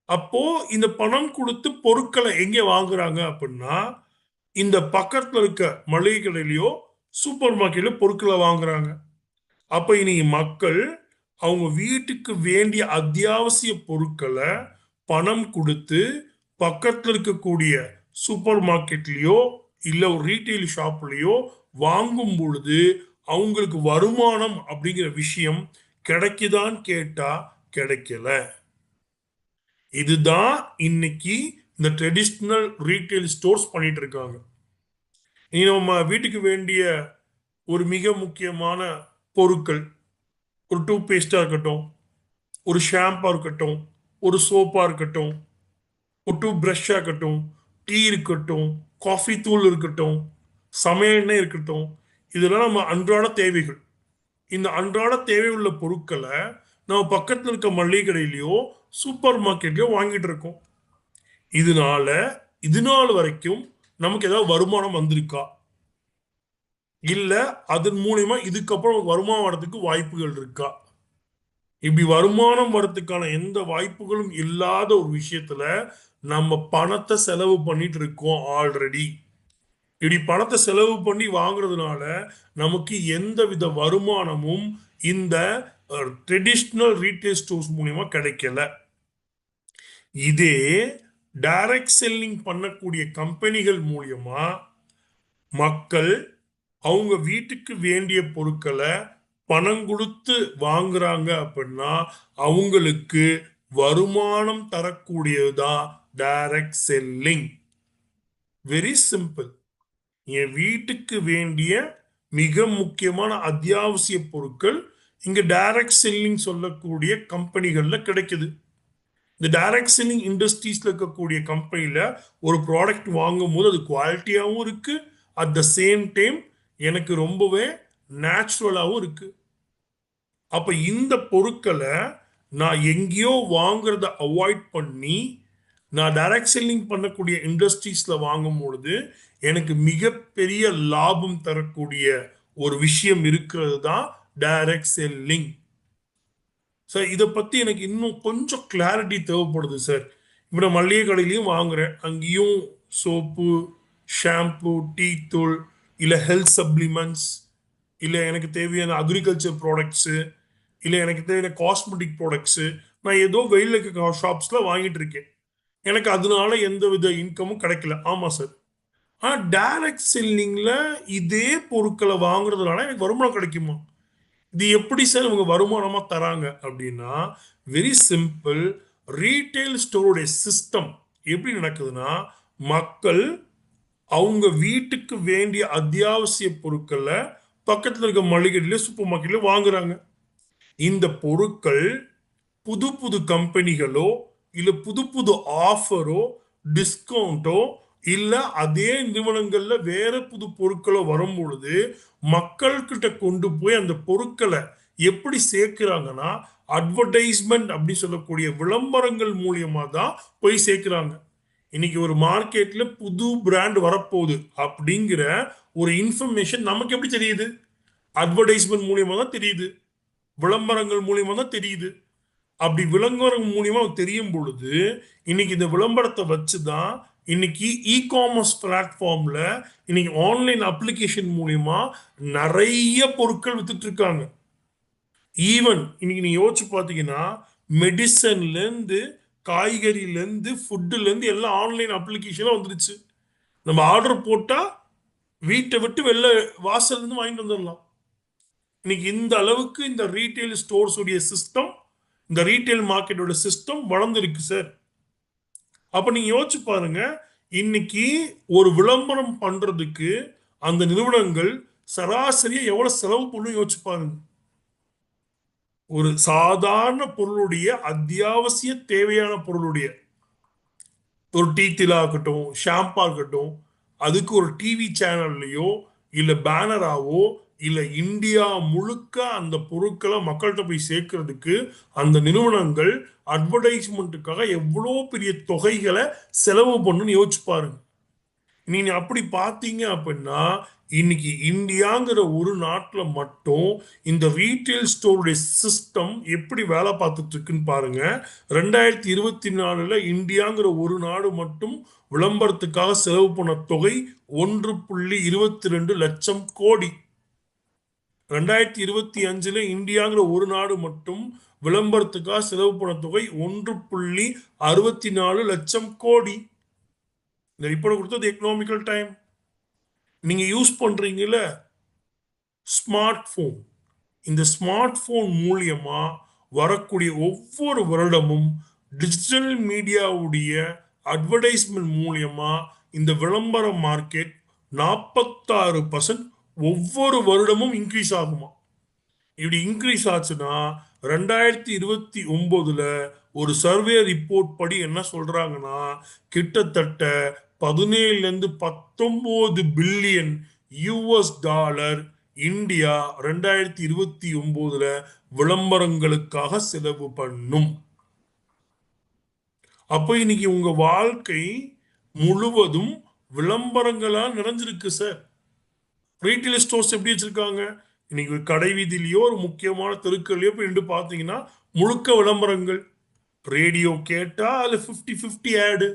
அப்போ இந்த பணம் கொடுத்து பொருட்களை எங்க வாங்குறாங்க அப்படின்னா, இந்த பக்கத்துல இருக்க மளிகை கடையிலயோ சூப்பர் மார்க்கெட்லயோ பொருட்களை வாங்குறாங்க. அப்ப இன்னைக்கு மக்கள் அவங்க வீட்டுக்கு வேண்டிய அத்தியாவசிய பொருட்களை பணம் கொடுத்து பக்கத்துல இருக்கக்கூடிய சூப்பர் மார்க்கெட்லயோ இல்ல ஒரு ரீட்டைல் ஷாப்லயோ வாங்கும் பொழுது அவங்களுக்கு வருமானம் அப்படிங்கிற விஷயம் கிடைக்குதான்னு கேட்டா கிடைக்கல. இதுதான் இன்னைக்கு இந்த ட்ரெடிஷ்னல் ரீட்டைல் ஸ்டோர்ஸ் பண்ணிட்டு இருக்காங்க. இனி நம்ம வீட்டுக்கு வேண்டிய ஒரு மிக முக்கியமான பொருட்கள், ஒரு டூத் பேஸ்டா இருக்கட்டும், ஒரு ஷாம்பா இருக்கட்டும், ஒரு சோப்பா இருக்கட்டும், ஒரு டூத் பிரஷ்ஷா இருக்கட்டும், டீ இருக்கட்டும், காஃபி தூள் இருக்கட்டும், சமையல் எண்ணெய் இருக்கட்டும், இதெல்லாம் நம்ம அன்றாட தேவைகள். இந்த அன்றாட தேவை உள்ள பொருட்களை நம்ம பக்கத்தில் இருக்க மளிகை கடையிலயோ சூப்பர் மார்க்கெட்லயோ வாங்கிட்டு இருக்கோம். இதனால இது நாள் வரைக்கும் நமக்கு ஏதாவது வருமானம் வந்திருக்கா, இல்ல அதன் மூலியமா இதுக்கப்புறம் வருமானம் வரதுக்கு வாய்ப்புகள் இருக்கா? இப்படி வருமானம் வரதுக்கான எந்த வாய்ப்புகளும் இல்லாத ஒரு விஷயத்துல நம்ம பணத்தை செலவு பண்ணிட்டு இருக்கோம் ஆல்ரெடி. இப்படி பணத்தை செலவு பண்ணி வாங்குறதுனால நமக்கு எந்த வித வருமானமும் இந்த ட்ரெடிஷ்னல் ரீட்டைல் ஸ்டோர்ஸ் மூலியமா கிடைக்கல. இதே டைரக்ட் செல்லிங் பண்ணக்கூடிய கம்பெனிகள் மூலியமா மக்கள் அவங்க வீட்டுக்கு வேண்டிய பொருட்களை பணம் கொடுத்து வாங்குறாங்க அப்படின்னா அவங்களுக்கு வருமானம் தரக்கூடியதுதான் டைரக்ட் செல்லிங். Very simple. என் வீட்டுக்கு வேண்டிய மிக முக்கியமான அத்தியாவசிய பொருட்கள் இங்க டைரக்ட் செல்லிங் சொல்லக்கூடிய கம்பெனிகள்ல கிடைக்குது. இந்த டைரக்ட் செல்லிங் இண்டஸ்ட்ரீஸ்ல இருக்கக்கூடிய கம்பெனில ஒரு ப்ராடக்ட் வாங்கும் போது அது குவாலிட்டியாகவும் இருக்கு, அட் த சேம் டைம் எனக்கு ரொம்பவே நேச்சுரலாகவும் இருக்கு. அப்ப இந்த பொருட்களை நான் எங்கேயோ வாங்குறத அவாய்ட் பண்ணி நான் டைரக்ட் செல்லிங் பண்ணக்கூடிய இண்டஸ்ட்ரீஸ்ல வாங்கும் பொழுது எனக்கு மிகப்பெரிய லாபம் தரக்கூடிய ஒரு விஷயம் இருக்கிறது தான் டைரக்ட் செல்லிங். சார் இதை பத்தி எனக்கு இன்னும் கொஞ்சம் கிளாரிட்டி தேவைப்படுது சார். இப்போ நான் மளிகை கடையிலையும் வாங்குறேன், அங்கேயும் சோப்பு, ஷாம்பு, டீ தூள், இல்லை ஹெல்த் சப்ளிமெண்ட்ஸ், இல்லை எனக்கு தேவையான அக்ரிகல்ச்சர் ப்ராடக்ட்ஸு, இல்லை எனக்கு தேவையான காஸ்மெட்டிக் ப்ராடக்ட்ஸு நான் ஏதோ வெயில் இருக்க ஷாப்ஸில் வாங்கிட்டு இருக்கேன். எனக்கு அதனால எந்த வித இன்கமும் கிடைக்கல. ஆமாம் சார். ஆனால் டைரக்ட் செல்லிங்கில் இதே பொருட்களை வாங்குறதுனால எனக்கு வருமானம் கிடைக்குமா? இது எப்படி சார் இவங்க வருமானமா தராங்க அப்படின்னா, வெரி சிம்பிள். ரீட்டைல் ஸ்டோருடைய சிஸ்டம் எப்படி நடக்குதுன்னா, மக்கள் அவங்க வீட்டுக்கு வேண்டிய அத்தியாவசிய பொருட்களை பக்கத்தில் இருக்க மளிகையில சூப்பர் மார்க்கெட்ல வாங்குறாங்க. இந்த பொருட்கள் புது புது கம்பெனிகளோ இல்ல புது புது ஆஃபரோ டிஸ்கவுண்டோ இல்ல அதே நிறுவனங்கள்ல வேற புது பொருட்களோ வரும் பொழுது மக்கள் கிட்ட கொண்டு போய் அந்த பொருட்களை எப்படி சேர்க்கிறாங்கன்னா அட்வர்டைஸ்மெண்ட் அப்படி சொல்லக்கூடிய விளம்பரங்கள் மூலியமா தான் போய் சேர்க்கிறாங்க. இன்னைக்கு ஒரு மார்க்கெட்ல புது பிராண்ட் வரப்போகுது அப்படிங்கிற ஒரு இன்ஃபர்மேஷன் நமக்கு எப்படி தெரியுது? அட்வர்டைஸ்மெண்ட் மூலியமா தான் தெரியுது, விளம்பரங்கள் மூலியமா தான் தெரியுது. அப்படி விளம்பரம் மூலியமா தெரியும் பொழுது இன்னைக்கு இந்த விளம்பரத்தை வச்சுதான் இன்னைக்கு இ காமர்ஸ் பிளாட்ஃபார்ம்ல இன்னைக்கு ஆன்லைன் அப்ளிகேஷன் மூலியமா நிறைய பொருட்கள் வித்துட்டு இருக்காங்க. ஈவன் இன்னைக்கு நீங்க யோசிச்சு பார்த்தீங்கன்னா மெடிசன்ல இருந்து காய்கறில இருந்து ஃபுட்டுல இருந்து எல்லாம் ஆன்லைன் அப்ளிகேஷன்ல வந்துருச்சு. நம்ம ஆர்டர் போட்டா வீட்டை விட்டு வெளில வாசல்ல இருந்து வாங்கிட்டு வந்துடலாம். இன்னைக்கு இந்த அளவுக்கு இந்த ரீட்டைல் ஸ்டோர்ஸ் உடைய சிஸ்டம், இந்த ரீட்டைல் மார்க்கெட்டோட சிஸ்டம் வளர்ந்துருக்கு சார். அப்ப நீங்க யோசிச்சு பாருங்க, இன்னைக்கு ஒரு விளம்பரம் பண்றதுக்கு அந்த நிறுவனங்கள் சராசரியா எவ்வளவு செலவு பண்ணும் யோசிச்சு பாருங்க. ஒரு சாதாரண பொருளுடைய அத்தியாவசிய தேவையான பொருளுடைய ஒரு டீ தூளா இருக்கட்டும், ஷாம்பா இருக்கட்டும், அதுக்கு ஒரு டிவி சேனல்லையோ இல்ல பேனராவோ இல்ல இந்தியா முழுக்க அந்த பொருட்களை மக்கள்கிட்ட போய் சேர்க்கறதுக்கு அந்த நிறுவனங்கள் அட்வர்டைஸ்மெண்ட்டுக்காக எவ்வளோ பெரிய தொகைகளை செலவு பண்ணுன்னு யோசிச்சு பாருங்க. நீங்க அப்படி பார்த்தீங்க அப்படின்னா இன்னைக்கு இந்தியாங்கிற ஒரு நாட்டுல மட்டும் இந்த ரீட்டைல் ஸ்டோருடைய சிஸ்டம் எப்படி வேலை பார்த்துட்டு இருக்குன்னு பாருங்க. 2024 இந்தியாங்கிற ஒரு நாடு மட்டும் விளம்பரத்துக்காக செலவு பண்ண தொகை 1.22 லட்சம் கோடி. 2025 இந்தியாங்கிற ஒரு நாடு மட்டும் விளம்பரத்துக்காக செலவு பண்ண தொகை 1.64 லட்சம் கோடி. இந்த ரிப்போர்ட் கொடுத்தது எக்கனாமிக்கல் டைம். நீங்க யூஸ் பண்றீங்கல்ல ஸ்மார்ட் போன், இந்த ஸ்மார்ட் போன் மூலியமா வரக்கூடிய ஒவ்வொரு வருடமும் டிஜிட்டல் மீடியாவுடைய அட்வர்டைஸ்மெண்ட் மூலியமா இந்த விளம்பர மார்க்கெட் 46% ஒவ்வொரு வருடமும் இன்க்ரீஸ் ஆகுமா. இப்படி இன்க்ரீஸ் ஆச்சுன்னா 2029 ஒரு சர்வே ரிப்போர்ட் படி என்ன சொல்றாங்கன்னா கிட்டத்தட்ட 17 to 19 billion US dollar India 2029 விளம்பரங்களுக்காக செலவு பண்ணும். அப்போ இன்னைக்கு உங்க வாழ்க்கை முழுவதும் விளம்பரங்களா நிறைஞ்சிருக்கு சார். ரீட்டைல் ஸ்டோர்ஸ் எப்படி வச்சிருக்காங்க? இன்னைக்கு ஒரு கடை வீதியிலயோ ஒரு முக்கியமான தெருக்கள்லயோ போய் நின்று பார்த்தீங்கன்னா முழுக்க விளம்பரங்கள். ரேடியோ கேட்டா அதுல 50-50 ஆடு,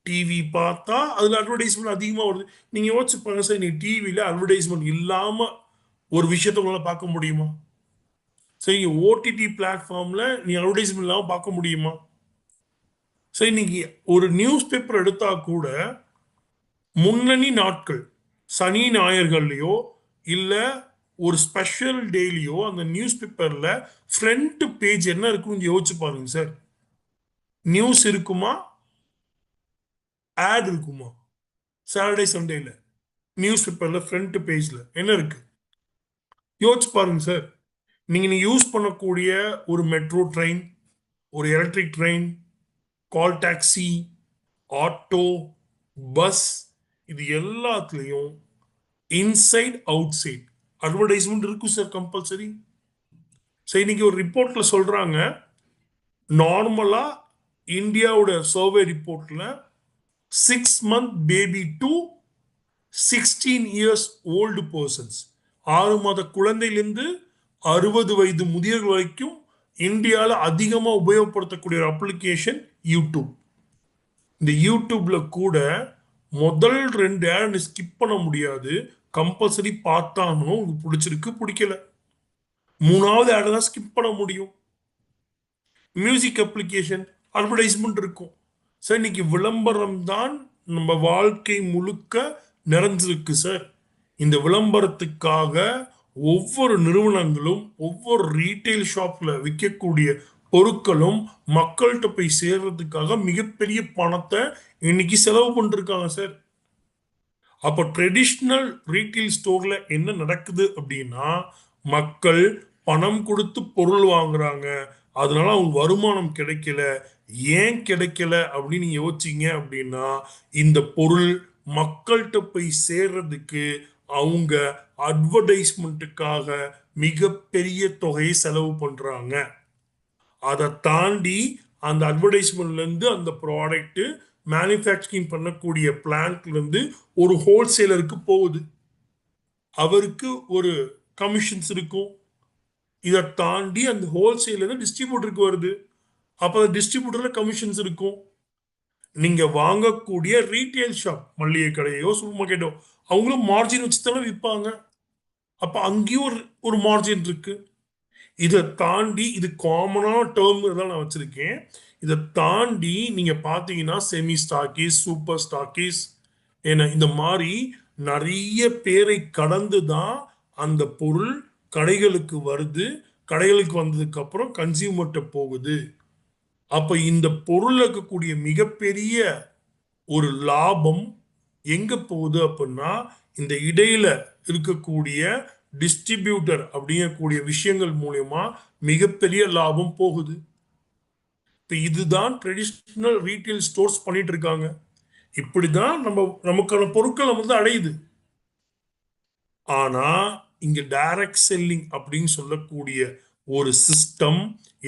டிவி பார்த்தா அதுல அட்வர்டைஸ்மெண்ட் அதிகமா வருது. நீங்க யோசிச்சு பாருங்க சார், நீ டிவியில அட்வர்டைஸ்மெண்ட் இல்லாம ஒரு விஷயத்த உங்களால பார்க்க முடியுமா? சரி, ஓடிடி பிளாட்ஃபார்ம்ல நீ அட்வர்டைஸ்மெண்ட் இல்லாம பார்க்க முடியுமா? சரி, இன்னைக்கு ஒரு நியூஸ் பேப்பர் எடுத்தா கூட முன்னணி நாட்கள் சனி ஞாயிறுகள்லயோ இல்ல ஒரு ஸ்பெஷல் டேலியோ அந்த நியூஸ் பேப்பர்ல ஃப்ரண்ட் பேஜ் என்ன இருக்குன்னு யோசிச்சு பாருங்க சார். நியூஸ் இருக்குமா, ஆட் இருக்குமா? சாட்டர்டே சண்டேல நியூஸ் பேப்பர்ல ஃப்ரண்ட் பேஜ்ல என்ன இருக்கு யோசிச்சு பாருங்க சார். நீங்க யூஸ் பண்ணக்கூடிய ஒரு மெட்ரோ ட்ரெயின், ஒரு electric train, call taxi, auto, bus, இது எல்லாத்துலயும் இன்சைட் அவுட் சைட் அட்வர்டைஸ்மெண்ட் இருக்கும் சார், கம்பல்சரி. சரி, இன்னைக்கு ஒரு ரிப்போர்ட்ல சொல்றாங்க நார்மலா இந்தியாவோட சர்வே ரிப்போர்ட்ல 6 month baby to 16 years old persons, 6 மாத குழந்தையிலிருந்து 60 வயது முதியவர்கள் வரைக்கும் இந்தியாவில் அதிகமா உபயோகப்படுத்தக்கூடிய ஒரு அப்ளிகேஷன் யூடியூப். இந்த யூடியூப்ல கூட முதல் 2 ஆட் ஸ்கிப் பண்ண முடியாது, கம்பல்சரி பார்த்தாகணும். உங்களுக்கு பிடிச்சிருக்கு பிடிக்கல, 3வது ஆட் தான் ஸ்கிப் பண்ண முடியும். மியூசிக் அப்ளிகேஷன் அட்வர்டைஸ்மெண்ட் இருக்கும். சார், இன்னைக்கு விளம்பரம் தான் நம்ம வாழ்க்கை முழுக்க நிறைஞ்சிருக்கு சார். இந்த விளம்பரத்துக்காக ஒவ்வொரு நிறுவனங்களும் ஒவ்வொரு ரீட்டைல் ஷாப்ல விற்கக்கூடிய பொருட்களும் மக்கள்கிட்ட போய் சேர்றதுக்காக மிகப்பெரிய பணத்தை இன்னைக்கு செலவு பண்ணிருக்காங்க சார். அப்போ ட்ரெடிஷ்னல் ரீட்டைல் ஸ்டோர்ல என்ன நடக்குது அப்படின்னா மக்கள் பணம் கொடுத்து பொருள் வாங்குறாங்க, அதனால அவங்க வருமானம் கிடைக்கல. ஏன் கிடைக்கல அப்படின்னு யோசிச்சீங்க அப்படின்னா இந்த பொருள் மக்கள்கிட்ட போய் சேர்றதுக்கு அவங்க அட்வர்டைஸ்மெண்ட்டுக்காக மிகப்பெரிய தொகையை செலவு பண்றாங்க. அதை தாண்டி அந்த அட்வர்டைஸ்மெண்ட்ல இருந்து அந்த ப்ராடக்ட் மேனுஃபேக்சரிங் பண்ணக்கூடிய பிளான்ட்ல இருந்து ஒரு ஹோல்சேலருக்கு போகுது, அவருக்கு ஒரு கமிஷன்ஸ் இருக்கும். இதை தாண்டி அந்த ஹோல்சேலர் டிஸ்ட்ரிபியூட்டருக்கு வருது, அப்ப டிஸ்ட்ரிபியூட்டர்ல கமிஷன்ஸ் இருக்கும். நீங்க வாங்கக்கூடிய ரீட்டைல் ஷாப், மளிகை கடையோ சூப்பர் மார்க்கெட்டோ, அவங்களும் மார்ஜின் வச்சு தானே விற்பாங்க. அப்ப அங்கேயும் ஒரு ஒரு மார்ஜின் இருக்கு. இதை தாண்டி இது காமனான டேர்ம் தான் நான் வச்சிருக்கேன். இதை தாண்டி நீங்க பாத்தீங்கன்னா செமி ஸ்டாக்கிஸ், சூப்பர் ஸ்டாக்கிஸ் என இந்த மாதிரி நிறைய பேரை கடந்து தான் அந்த பொருள் கடைகளுக்கு வருது. கடைகளுக்கு வந்ததுக்கு அப்புறம் கன்சியூமர்கிட்ட போகுது. அப்ப இந்த பொருள் இருக்கக்கூடிய மிகப்பெரிய ஒரு லாபம் எங்க போகுது அப்படின்னா இந்த இடையில இருக்கக்கூடிய டிஸ்ட்ரிபியூட்டர் அப்படிங்கக்கூடிய விஷயங்கள் மூலயமா மிகப்பெரிய லாபம் போகுது. இப்ப இதுதான் ட்ரெடிஷ்னல் ரீட்டைல் ஸ்டோர்ஸ் பண்ணிட்டு இருக்காங்க. இப்படிதான் நமக்கான பொருட்கள் வந்து அடையுது. ஆனா இங்க டைரக்ட் செல்லிங் அப்படின்னு சொல்லக்கூடிய ஒரு சிஸ்டம்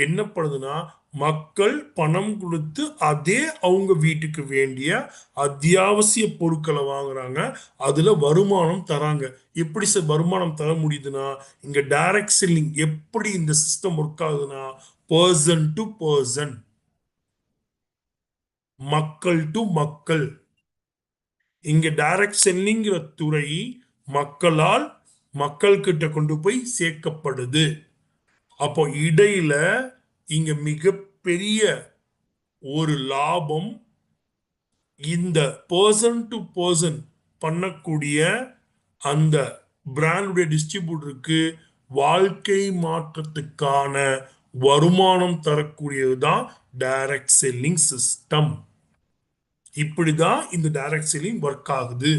என்ன பண்ணுதுன்னா, மக்கள் பணம் கொடுத்து அதே அவங்க வீட்டுக்கு வேண்டிய அத்தியாவசிய பொருட்களை வாங்குறாங்க. அதுல வருமானம் தராங்க. எப்படி சார் வருமானம் தர முடியுதுன்னா, இங்க டைரக்ட் செல்லிங் எப்படி இந்த சிஸ்டம் ஒர்க் ஆகுதுன்னா, பர்சன் டு பர்சன், மக்கள் டு மக்கள். இங்க டைரக்ட் செல்லிங்கிற துறை மக்களால் மக்கள் கிட்ட கொண்டு போய் சேர்க்கப்படுது. அப்போ இடையில இங்க மிகப்பெரிய ஒரு லாபம் இந்த பர்சன் டு பர்சன் பண்ணக்கூடிய அந்த பிராண்டுடைய டிஸ்ட்ரிபியூட்டருக்கு வாழ்க்கை மாற்றத்துக்கான வருமானம் தரக்கூடியதுதான் டைரக்ட் செல்லிங் சிஸ்டம். இப்படிதான் இந்த டைரக்ட் செல்லிங் ஒர்க் ஆகுது.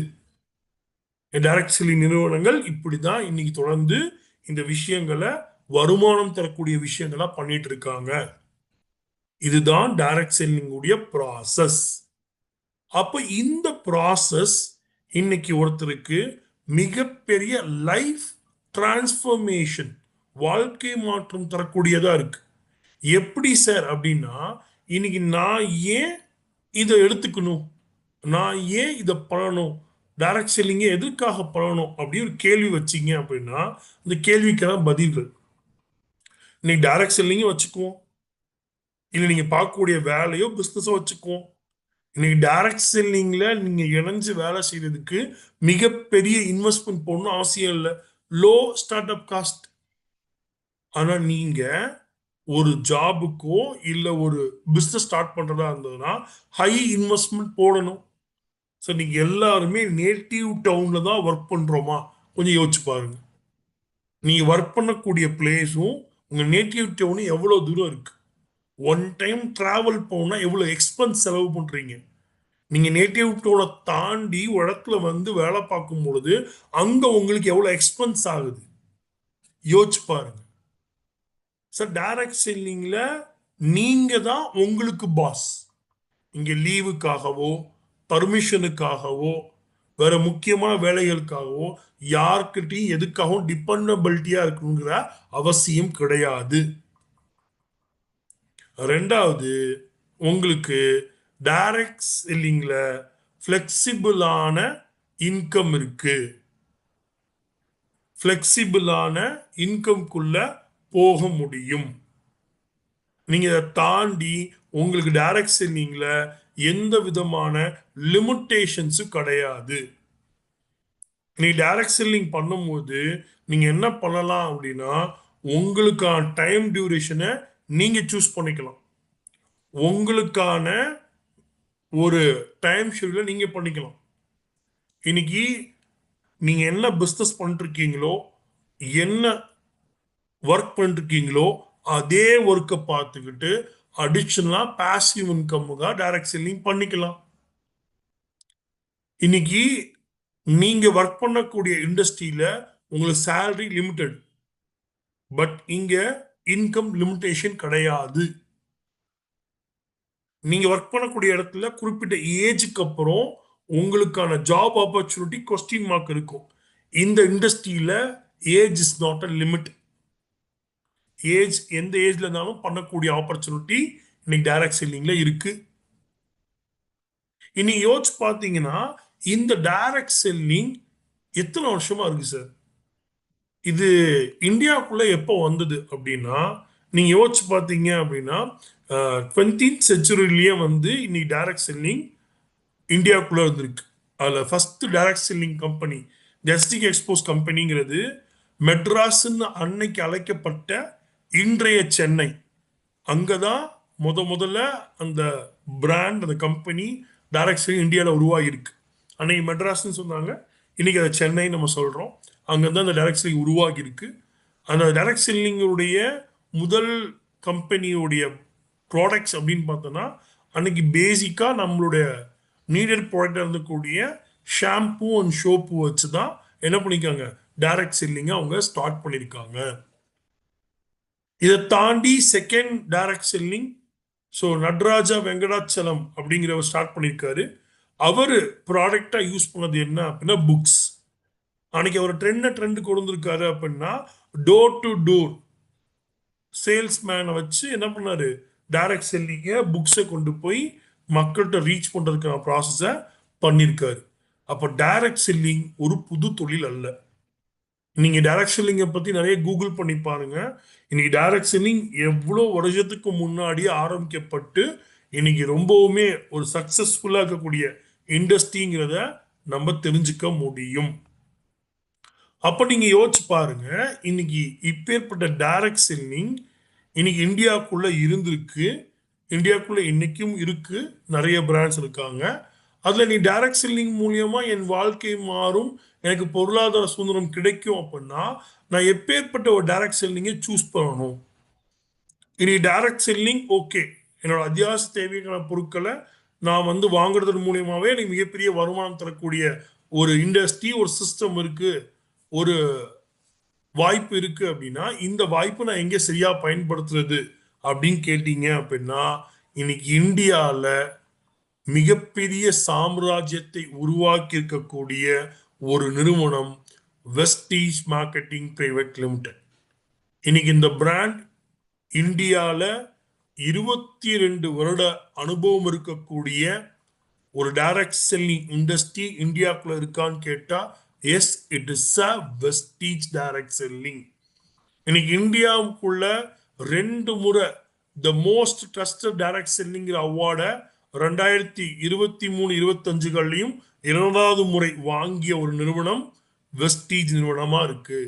டைரக்ட் செல்லிங் நிறுவனங்கள் இப்படிதான் இன்னைக்கு தொடர்ந்து இந்த விஷயங்களை வருமானம் தரக்கூடிய விஷயங்களா பண்ணிட்டு இருக்காங்க. இதுதான் டைரக்ட் செல்லிங் உடைய ப்ராசஸ். அப்ப இந்த ப்ராசஸ் இன்னைக்கு ஒருத்தருக்கு மிகப்பெரிய லைஃப் டிரான்ஸ்ஃபர்மேஷன், வாழ்க்கை மாற்றம் தரக்கூடியதா இருக்கு. எப்படி சார் அப்படின்னா, இன்னைக்கு நான் ஏன் இதை எடுத்துக்கணும், நான் ஏன் இதை பண்ணணும், டைரக்ட் செல்லிங்க எதற்காக பண்ணணும் அப்படின்னு ஒரு கேள்வி வச்சீங்க அப்படின்னா, இந்த கேள்விக்கான பதில்கள் இன்னைக்கு டைரக்ட் செல்லிங்க வச்சுக்குவோம், இல்லை நீங்க பார்க்கக்கூடிய வேலையோ பிசினஸோ வச்சுக்குவோம். இன்னைக்கு டைரக்ட் செல்லிங்ல நீங்க இணைஞ்சு வேலை செய்யறதுக்கு மிகப்பெரிய இன்வெஸ்ட்மெண்ட் போடணும் அவசியம் இல்லை. Low start up cost. ஆனா நீங்க ஒரு ஜாபுக்கோ இல்ல ஒரு பிசினஸ் ஸ்டார்ட் பண்றதா இருந்ததுன்னா ஹை இன்வெஸ்ட்மெண்ட் போடணும். ஸோ நீங்க எல்லாருமே நேட்டிவ் டவுன்ல தான் ஒர்க் பண்றோமா, கொஞ்சம் யோசிச்சு பாருங்க. நீங்க ஒர்க் பண்ணக்கூடிய பிளேஸும் உங்க நேட்டிவ் டவுனும் எவ்வளவு தூரம் இருக்கு. ஒன் டைம் டிராவல் போனா எவ்வளவு எக்ஸ்பென்ஸ் செலவு பண்றீங்க. நீங்க நேட்டிவ் டவுனை தாண்டி ஒரு இடத்துல வந்து வேலை பார்க்கும் பொழுது அங்க உங்களுக்கு எவ்வளவு எக்ஸ்பென்ஸ் ஆகுது, யோசிச்சு பாருங்க. சார் டைரக்ட் செல்லிங்ல நீங்க தான் உங்களுக்கு பாஸ். இங்க லீவுக்காகவோ பர்மிஷனுக்காகவோ வேற முக்கியமான வேலைகளுக்காகவோ யார்கிட்டையும் எதுக்காகவும் டிபெண்டபிலிட்டியா இருக்கணுங்கிற அவசியம் கிடையாது. ரெண்டாவது, உங்களுக்கு டைரக்ட் செல்லிங்ல ஃபிளெக்சிபிளான இன்கம் இருக்கு. ஃபிளெக்சிபிளான இன்கம்குள்ள போக முடியும். நீங்க இதை தாண்டி உங்களுக்கு டைரக்ட் செல்லிங்ல எந்த விதமான லிமிட்டேஷன்ஸும் கிடையாது. நீ டைரக்ட் செல்லிங் பண்ணும்போது நீங்க என்ன பண்ணலாம் அப்படின்னா, உங்களுக்கான டைம் டியூரேஷனை நீங்க சூஸ் பண்ணிக்கலாம். உங்களுக்கான ஒரு டைம் ஷெடியூல நீங்க பண்ணிக்கலாம். இன்னைக்கு நீங்க என்ன பிசினஸ் பண்ணிட்டு இருக்கீங்களோ, என்ன ஒர்க் பண்ணிட்டு இருக்கீங்களோ, அதே ஒர்க்கை பார்த்துக்கிட்டு அடிஷனலா பாசிவ் இன்கம்முக்காக டைரக்ட் செல்லிங் பண்ணிக்கலாம். இன்னைக்கு நீங்க ஒர்க் பண்ணக்கூடிய இண்டஸ்ட்ரியில உங்களுக்கு சேலரி லிமிடெட், பட் இங்க இன்கம் லிமிடேஷன் கிடையாது. நீங்க ஒர்க் பண்ணக்கூடிய இடத்துல குறிப்பிட்ட ஏஜுக்கு அப்புறம் உங்களுக்கான ஜாப் ஆப்பர்ச்சுனிட்டி கொஸ்டின் மார்க் இருக்கும். இந்த இண்டஸ்ட்ரியில age is not a limit. Age எந்த ஏஜ்ல இருந்தாலும் பண்ணக்கூடிய ஆப்பர்ச்சுனிட்டி இன்னைக்கு டைரக்ட் செல்லிங்ல இருக்கு. இனி யோசிச்சு பார்த்தீங்கன்னா, இந்த டைரக்ட் செல்லிங் எத்தனை வருஷமா இருக்கு சார்? இது இந்தியாவுக்குள்ள எப்போ வந்தது அப்படின்னா, நீங்க யோசிச்சு பார்த்தீங்க அப்படின்னா 20th செஞ்சுரியிலேயே வந்து இன்னைக்கு டைரக்ட் செல்லிங் இந்தியாவுக்குள்ள இருந்திருக்கு. அதில் ஃபர்ஸ்ட் டைரக்ட் செல்லிங் கம்பெனி ஜஸ்டிக் எக்ஸ்போஸ் கம்பெனிங்கிறது மெட்ராஸ்ன்னு அன்னைக்கு அழைக்கப்பட்ட இன்றைய சென்னை. அங்கதான் முதல்ல அந்த பிராண்ட், அந்த கம்பெனி டைரக்ட் செல்லிங் இந்தியாவில் உருவாகி இருக்கு. அன்னைக்கு மெட்ராஸ்ன்னு சொன்னாங்க, இன்னைக்கு அதை சென்னை நம்ம சொல்றோம். அங்கதான் அந்த டைரக்ட் செல்லிங் உருவாகி இருக்கு. அந்த டைரக்ட் செல்லிங்குடைய முதல் கம்பெனியுடைய ப்ராடக்ட்ஸ் அப்படின்னு பார்த்தோன்னா, அன்னைக்கு பேசிக்கா நம்மளுடைய needed product இருந்தக்கூடிய shampoo and soap வச்சு தான் என்ன பண்ணிருக்காங்க, டைரக்ட் செல்லிங்க அவங்க ஸ்டார்ட் பண்ணியிருக்காங்க. இதை தாண்டி second direct selling, so Nataraja Venkatachalam அப்படிங்கிறவர் ஸ்டார்ட் பண்ணியிருக்காரு. அவர் ப்ராடக்டா யூஸ் பண்ணது என்ன அப்படின்னா புக்ஸ். அன்னைக்கு அவர் ட்ரெண்ட் கொண்டு வந்திருக்காரு அப்படின்னா டோர் டு டோர் சேல்ஸ்மேனை வச்சு என்ன பண்ணாரு, டைரக்ட் செல்லிங்க புக்ஸை கொண்டு போய் மக்கள்கிட்ட ரீச் பண்றதுக்கான ப்ராசஸை பண்ணியிருக்காரு. அப்போ டைரக்ட் செல்லிங் ஒரு புது தொழில் அல்ல. நீங்க டைரக்ட் செல்லிங்கை பத்தி நிறைய கூகுள் பண்ணி பாருங்க. இன்னைக்கு டைரக்ட் செல்லிங் எவ்வளோ வருஷத்துக்கு முன்னாடியே ஆரம்பிக்கப்பட்டு இன்னைக்கு ரொம்பவுமே ஒரு சக்சஸ்ஃபுல்லா இருக்கக்கூடிய இண்டஸ்ட்ரிங்கிறத நம்ம தெரிஞ்சுக்க முடியும். அப்ப நீங்க யோசிச்சு பாருங்க, இன்னைக்கு இப்பேற்பட்ட டைரக்ட் செல்லிங் இன்னைக்கு இந்தியாவுக்குள்ள இருந்திருக்கு. இந்தியாவுக்குள்ள இன்னைக்கும் இருக்கு. நிறைய பிராண்ட்ஸ் இருக்காங்க. அதுல நீ டைரக்ட் செல்லிங் மூலியமா என் வாழ்க்கை மாறும், எனக்கு பொருளாதார சுதந்திரம் கிடைக்கும் அப்படின்னா நான் எப்பேற்பட்ட ஒரு டைரக்ட் செல்லிங்கை சூஸ் பண்ணணும். இனி டைரக்ட் செல்லிங் ஓகே, என்னோட அத்தியாவசிய தேவைக்கான பொருட்களை நான் வாங்குறதன் மூலியமாவே எனக்கு மிகப்பெரிய வருமானம் தரக்கூடிய ஒரு இண்டஸ்ட்ரி, ஒரு சிஸ்டம் இருக்கு, ஒரு வாய்ப்பு இருக்கு அப்படின்னா இந்த வாய்ப்பு நான் எங்க சரியா பயன்படுத்துறது அப்படின்னு கேட்டீங்க அப்படின்னா இன்னைக்கு இந்தியாவில் மிகப்பெரிய சாம்ராஜ்யத்தை உருவாக்கி இருக்கக்கூடிய ஒரு நிறுவனம் வெஸ்டீஜ் மார்க்கெட்டிங் பிரைவேட் லிமிடெட். இன்னைக்கு இந்த பிராண்ட் இந்தியாவில் 22 வருட அனுபவம் இருக்கக்கூடிய ஒரு டைரக்ட் செல்லிங் இண்டஸ்ட்ரி இந்தியாவுக்குள்ள இருக்கான்னு கேட்டா yes, it is a Vestige direct selling. இன்னைக்கு இந்தியாவுக்குள்ள 2 முறை த மோஸ்ட் ட்ரஸ்டட் டைரக்ட் செல்லிங்கிற அவார்டை 2023-25 2வது முறை வாங்கிய ஒரு நிறுவனம் வெஸ்டீஜ் நிறுவனமா இருக்கு.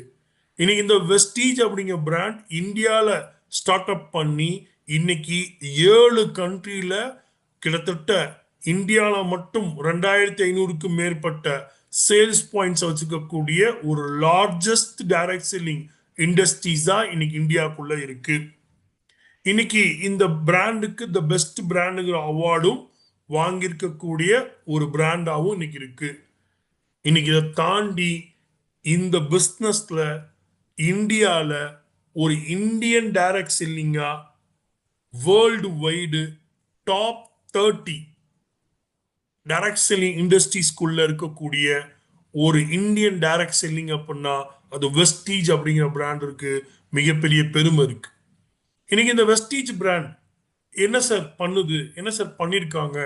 இன்னைக்கு இந்த வெஸ்டீஜ் அப்படிங்கிற பிராண்ட் இந்தியாவில் ஸ்டார்ட் அப் பண்ணி இன்னைக்கு 7 கண்ட்ரியில கிட்டத்தட்ட இந்தியாவில் மட்டும் 2500க்கும் மேற்பட்ட சேல்ஸ் பாயிண்ட்ஸ் வச்சுக்கக்கூடிய ஒரு லார்ஜஸ்ட் டைரக்ட் செல்லிங் இண்டஸ்ட்ரீஸ் தான் இன்னைக்கு இந்தியாவுக்குள்ள இருக்கு. இன்னைக்கு இந்த பிராண்டுக்கு த பெஸ்ட் பிராண்டுங்கிற அவார்டும் வாங்கியிருக்கக்கூடிய ஒரு பிராண்டாவும் இன்னைக்கு இருக்கு. இன்னைக்கு இதை தாண்டி இந்த பிஸ்னஸ்ல இந்தியாவில் ஒரு இந்தியன் டைரக்ட் செல்லிங்கா world wide top 30 direct selling இண்டஸ்ட்ரீஸ்குள்ள இருக்கக்கூடிய ஒரு இந்தியன் டைரக்ட் செல்லிங் அப்படின்னா அது வெஸ்டீஜ் அப்படிங்கிற பிராண்ட் இருக்கு. மிகப்பெரிய பெருமை இருக்கு. இன்னைக்கு இந்த வெஸ்டீஜ் பிராண்ட் என்ன சார் பண்ணுது, என்ன சார் பண்ணியிருக்காங்க,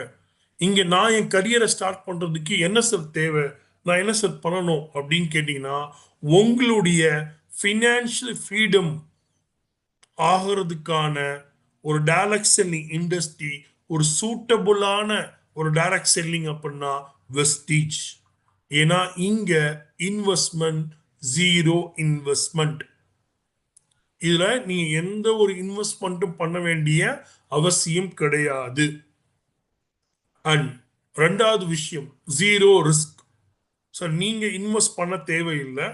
இங்க நான் என் கரியரை ஸ்டார்ட் பண்றதுக்கு என்ன சார் தேவை, நான் என்ன சார் பண்ணணும் அப்படின்னு கேட்டீங்கன்னா உங்களுடைய ஃபினான்ஷியல் ஃப்ரீடம் ஆகிறதுக்கான ஒரு டைரக்ட் செல்லிங் இண்டஸ்ட்ரி, ஒரு சூட்டபுளான ஒரு டைரக்ட் செல்லிங் அப்படின்னா வெஸ்டீஜ். ஏன்னா இங்க இன்வெஸ்ட்மெண்ட் ஜீரோ இன்வெஸ்ட்மெண்ட். இதுல நீங்க எந்த ஒரு இன்வெஸ்ட்மெண்ட்டும் பண்ண வேண்டிய அவசியம் கிடையாது. அண்ட் 2வது விஷயம் ஜீரோ ரிஸ்க். சார் நீங்க இன்வெஸ்ட் பண்ண தேவையில்லை.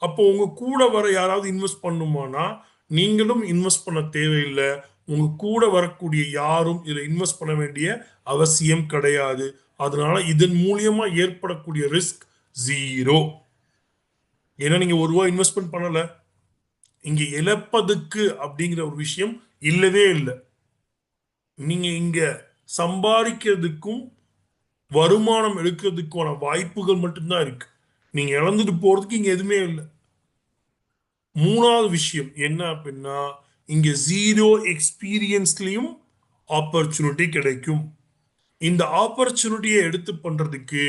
அப்போ உங்க கூட வர யாராவது இன்வெஸ்ட் பண்ணுமானா நீங்களும் இன்வெஸ்ட் பண்ண தேவையில்லை. உங்க கூட வரக்கூடிய யாரும் இதுல இன்வெஸ்ட் பண்ண வேண்டிய அவசியம் கிடையாது. அதனால இதன் மூலியமா ஏற்படக்கூடிய ரிஸ்க் ஜீரோ. ஏன்னா நீங்க ₹1 இன்வெஸ்ட்மெண்ட் பண்ணல, இங்க இழப்பதுக்கு அப்படிங்கிற ஒரு விஷயம் இல்லவே இல்லை. நீங்க இங்க சம்பாதிக்கிறதுக்கும் வருமானம் எடுக்கிறதுக்கான வாய்ப்புகள் மட்டும்தான் இருக்கு. நீங்க இழந்துட்டு போறதுக்கு இங்க எதுவுமே இல்லை. 3வது விஷயம் என்ன அப்படின்னா இங்க ஜீரோ எக்ஸ்பீரியன்ஸ்லயும் ஆப்பர்ச்சுனிட்டி கிடைக்கும். இந்த ஆப்பர்ச்சுனிட்டியை எடுத்து பண்றதுக்கு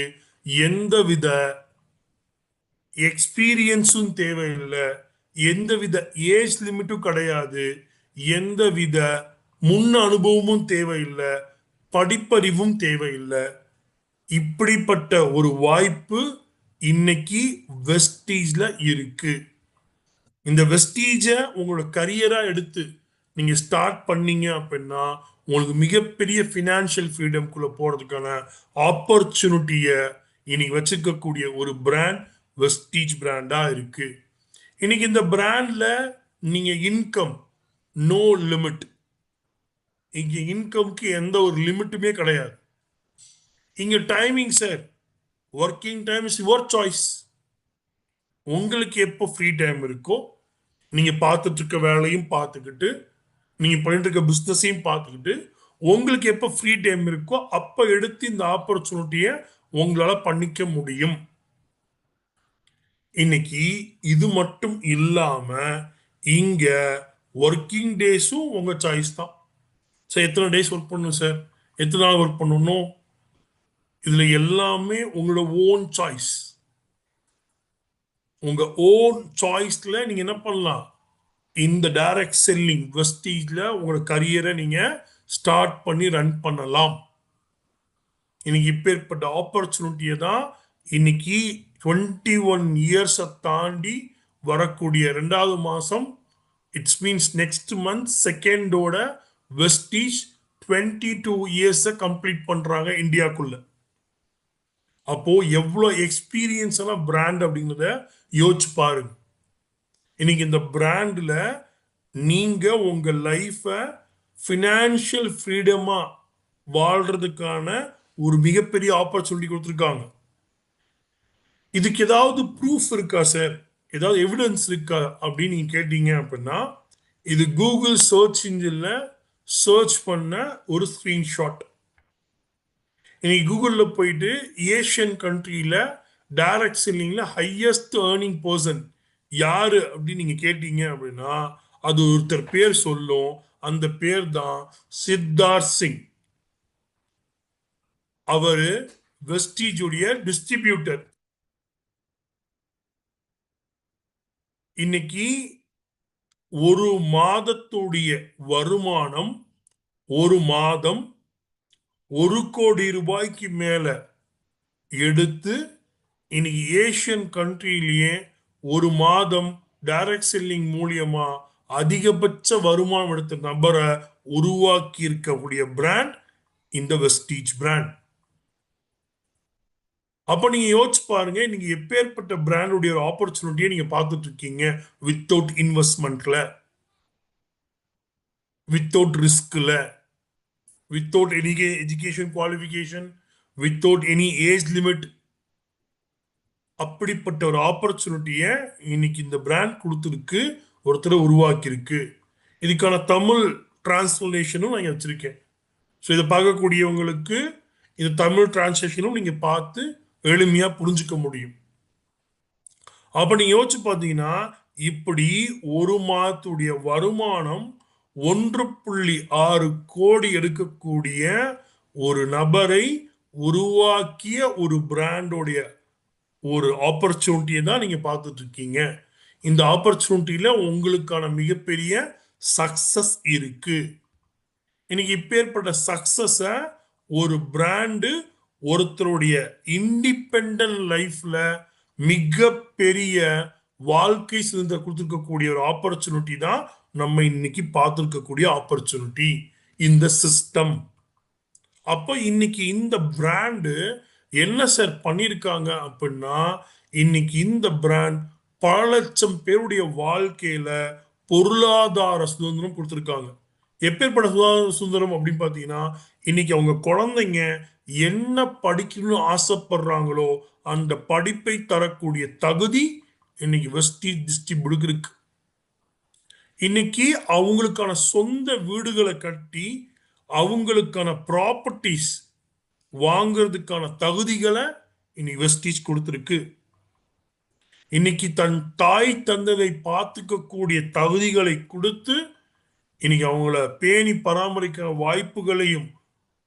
எந்தவித எக்ஸ்பீரியன்ஸும் தேவையில்லை, எந்தவித ஏஜ் லிமிட்டும் கிடையாது, எந்தவித முன் அனுபவமும் தேவையில்லை, படிப்பறிவும் தேவையில்லை. இப்படிப்பட்ட ஒரு வாய்ப்பு இன்னைக்கு வெஸ்டீஜ்ல இருக்கு. இந்த வெஸ்டீஜை உங்களோட கரியரா எடுத்து நீங்க ஸ்டார்ட் பண்ணீங்க அப்படின்னா உங்களுக்கு மிகப்பெரிய ஃபினான்ஷியல் ஃப்ரீடம்குள்ள போறதுக்கான ஆப்பர்ச்சுனிட்டியை இன்னைக்கு வச்சிருக்கக்கூடிய ஒரு பிராண்ட் வெஸ்டீஜ் பிராண்டா இருக்கு. இன்னைக்கு இந்த பிராண்ட்ல நீங்க இன்கம் நோ லிமிட். இங்க இன்கம்க்கு எந்த ஒரு லிமிட்டுமே கிடையாது. இங்க timing sir, working time is your choice. உங்களுக்கு எப்போ ஃப்ரீ டைம் இருக்கோ நீங்க பார்த்துட்டு இருக்க வேலையும் பார்த்துக்கிட்டு நீங்க பண்ணிட்டு இருக்க பிஸ்னஸையும் பார்த்துக்கிட்டு உங்களுக்கு எப்போ ஃப்ரீ டைம் இருக்கோ அப்ப எடுத்து இந்த ஆப்பர்ச்சுனிட்டியை உங்களால பண்ணிக்க முடியும். இன்னைக்கு இது மட்டும் இல்லாம இங்க ஒர்க்கிங் டேஸும் உங்க சாய்ஸ் தான். சார் எத்தனை டேஸ் ஒர்க் பண்ணணும் சார், எத்தனை நாள் ஒர்க் பண்ணணும், இதுல எல்லாமே உங்களோட ஓன் சாய்ஸ். உங்க ஓன் சாய்ஸ்ல நீங்க என்ன பண்ணலாம், இந்த டைரக்ட் செல்லிங் வெஸ்டீஜ்ல உங்களோட கரியரை நீங்க ஸ்டார்ட் பண்ணி ரன் பண்ணலாம். இன்னைக்கு இப்பேற்பட்ட ஆப்பர்ச்சுனிட்டியை தான் இன்னைக்கு 21 இயர்ஸை தாண்டி வரக்கூடிய 2வது மாசம், இட்ஸ் மீன்ஸ் நெக்ஸ்ட் மந்த் செகண்டோட வெஸ்டீஜ் 22 இயர்ஸை கம்ப்ளீட் பண்றாங்க இந்தியாக்குள்ள. அப்போ எவ்வளோ எக்ஸ்பீரியன்ஸ் எல்லாம் பிராண்ட் அப்படிங்கிறத யோசிச்சு பாருங்க. இன்னைக்கு இந்த பிராண்ட்ல நீங்க உங்க லைஃபை ஃபினான்ஷியல் ஃப்ரீடமா வாழ்றதுக்கான ஒரு மிகப்பெரிய ஆப்பர்ச்சுனிட்டி கொடுத்துருக்காங்க. இதுக்கு ஏதாவது ப்ரூஃப் இருக்கா சார், ஏதாவது எவிடன்ஸ் இருக்கா அப்படின்னு நீங்க கேட்டீங்க அப்படின்னா, இது கூகுள் சர்ச் இன்ஜின்ல சர்ச் பண்ண ஒரு ஸ்கிரீன்ஷாட். இன்னைக்கு கூகுள்ல போயிட்டு ஏஷியன் கண்ட்ரியில டைரக்ட் செல்லிங்ல ஹையஸ்ட் ஏர்னிங் பர்சன் யாரு அப்படின்னு நீங்க கேட்டீங்க அப்படின்னா, அது ஒருத்தர் பேர் சொல்லும். அந்த பேர் தான் சித்தார்த் சிங். அவரு வெஸ்டீஜுடைய டிஸ்ட்ரிபியூட்டர். இன்னைக்கு ஒரு மாதத்துடைய வருமானம் ஒரு மாதம் 1 கோடி ரூபாய்க்கு மேல எடுத்து இன்னைக்கு ஏஷியன் கண்ட்ரியிலேயே ஒரு மாதம் டைரக்ட் செல்லிங் மூலியமா அதிகபட்ச வருமானம் எடுத்த நபரை உருவாக்கி இருக்கக்கூடிய பிராண்ட் இந்த வெஸ்டீஜ் பிராண்ட். அப்ப நீங்க யோசிச்சு பாருங்க, நீங்க எப்பேற்பட்ட பிராண்டுடைய ஆப்பர்ச்சுனிட்டியை நீங்க பார்த்துட்டு இருக்கீங்க. வித்தவுட் இன்வெஸ்ட்மெண்ட்ல, வித்தவுட் ரிஸ்க்ல, without any education qualification, without any age limit. அப்படிப்பட்ட ஒரு ஆப்பர்ச்சுனிட்டியை இன்னைக்கு இந்த பிராண்ட் கொடுத்துருக்கு, ஒருத்தரை உருவாக்கி இருக்கு. இதுக்கான தமிழ் டிரான்ஸ்லேஷனும் நான் வச்சிருக்கேன். ஸோ இதை பார்க்கக்கூடியவங்களுக்கு இது தமிழ் டிரான்ஸ்லேஷனும் நீங்க பார்த்து எளிமையா புரிஞ்சுக்க முடியும். அப்ப நீங்க யோசிச்சு பார்த்தீங்கன்னா, இப்படி ஒரு மாதத்துடைய வருமானம் 1.6 கோடி எடுக்கக்கூடிய ஒரு நபரை உருவாக்கிய ஒரு பிராண்டோடைய ஒரு ஆப்பர்ச்சுனிட்டியை தான் நீங்க பார்த்துட்டு இருக்கீங்க. இந்த ஆப்பர்ச்சுனிட்டியில உங்களுக்கான மிகப்பெரிய சக்சஸ் இருக்கு. இன்னைக்கு இப்பேற்பட்ட சக்சஸ ஒரு பிராண்டு ஒருத்தருடைய இண்டிபெண்டன்ட் லைஃப்ல மிகப்பெரிய வாழ்க்கை சுதந்திரம் கொடுத்துருக்கக்கூடிய ஒரு ஆப்பர்ச்சுனிட்டி தான் நம்ம இன்னைக்கு பார்த்துருக்கக்கூடிய ஆப்பர்ச்சுனிட்டி, இந்த சிஸ்டம். அப்போ இன்னைக்கு இந்த பிராண்டு என்ன சார் பண்ணியிருக்காங்க அப்படின்னா, இன்னைக்கு இந்த பிராண்ட் பல லட்சம் பேருடைய வாழ்க்கையில பொருளாதார சுதந்திரம் கொடுத்துருக்காங்க. எப்பேற்பட்ட சுதந்திரம் அப்படின்னு பார்த்தீங்கன்னா, இன்னைக்கு அவங்க குழந்தைங்க என்ன படிக்கணும்னு ஆசைப்படுறாங்களோ அந்த படிப்பை தரக்கூடிய தகுதி இன்னைக்கு வெஸ்டீஜ் டிஸ்ட்ரிபியூட்டருக்கு இருக்கு. இன்னைக்கு அவங்களுக்கான சொந்த வீடுகளை கட்டி அவங்களுக்கான ப்ராப்பர்ட்டிஸ் வாங்கிறதுக்கான தகுதிகளை இன்னைக்கு வெஸ்டீஜ் கொடுத்துருக்கு. இன்னைக்கு தன் தாய் தந்தையை பார்த்துக்கக்கூடிய தகுதிகளை கொடுத்து இன்னைக்கு அவங்கள பேணி பராமரிக்கிற வாய்ப்புகளையும்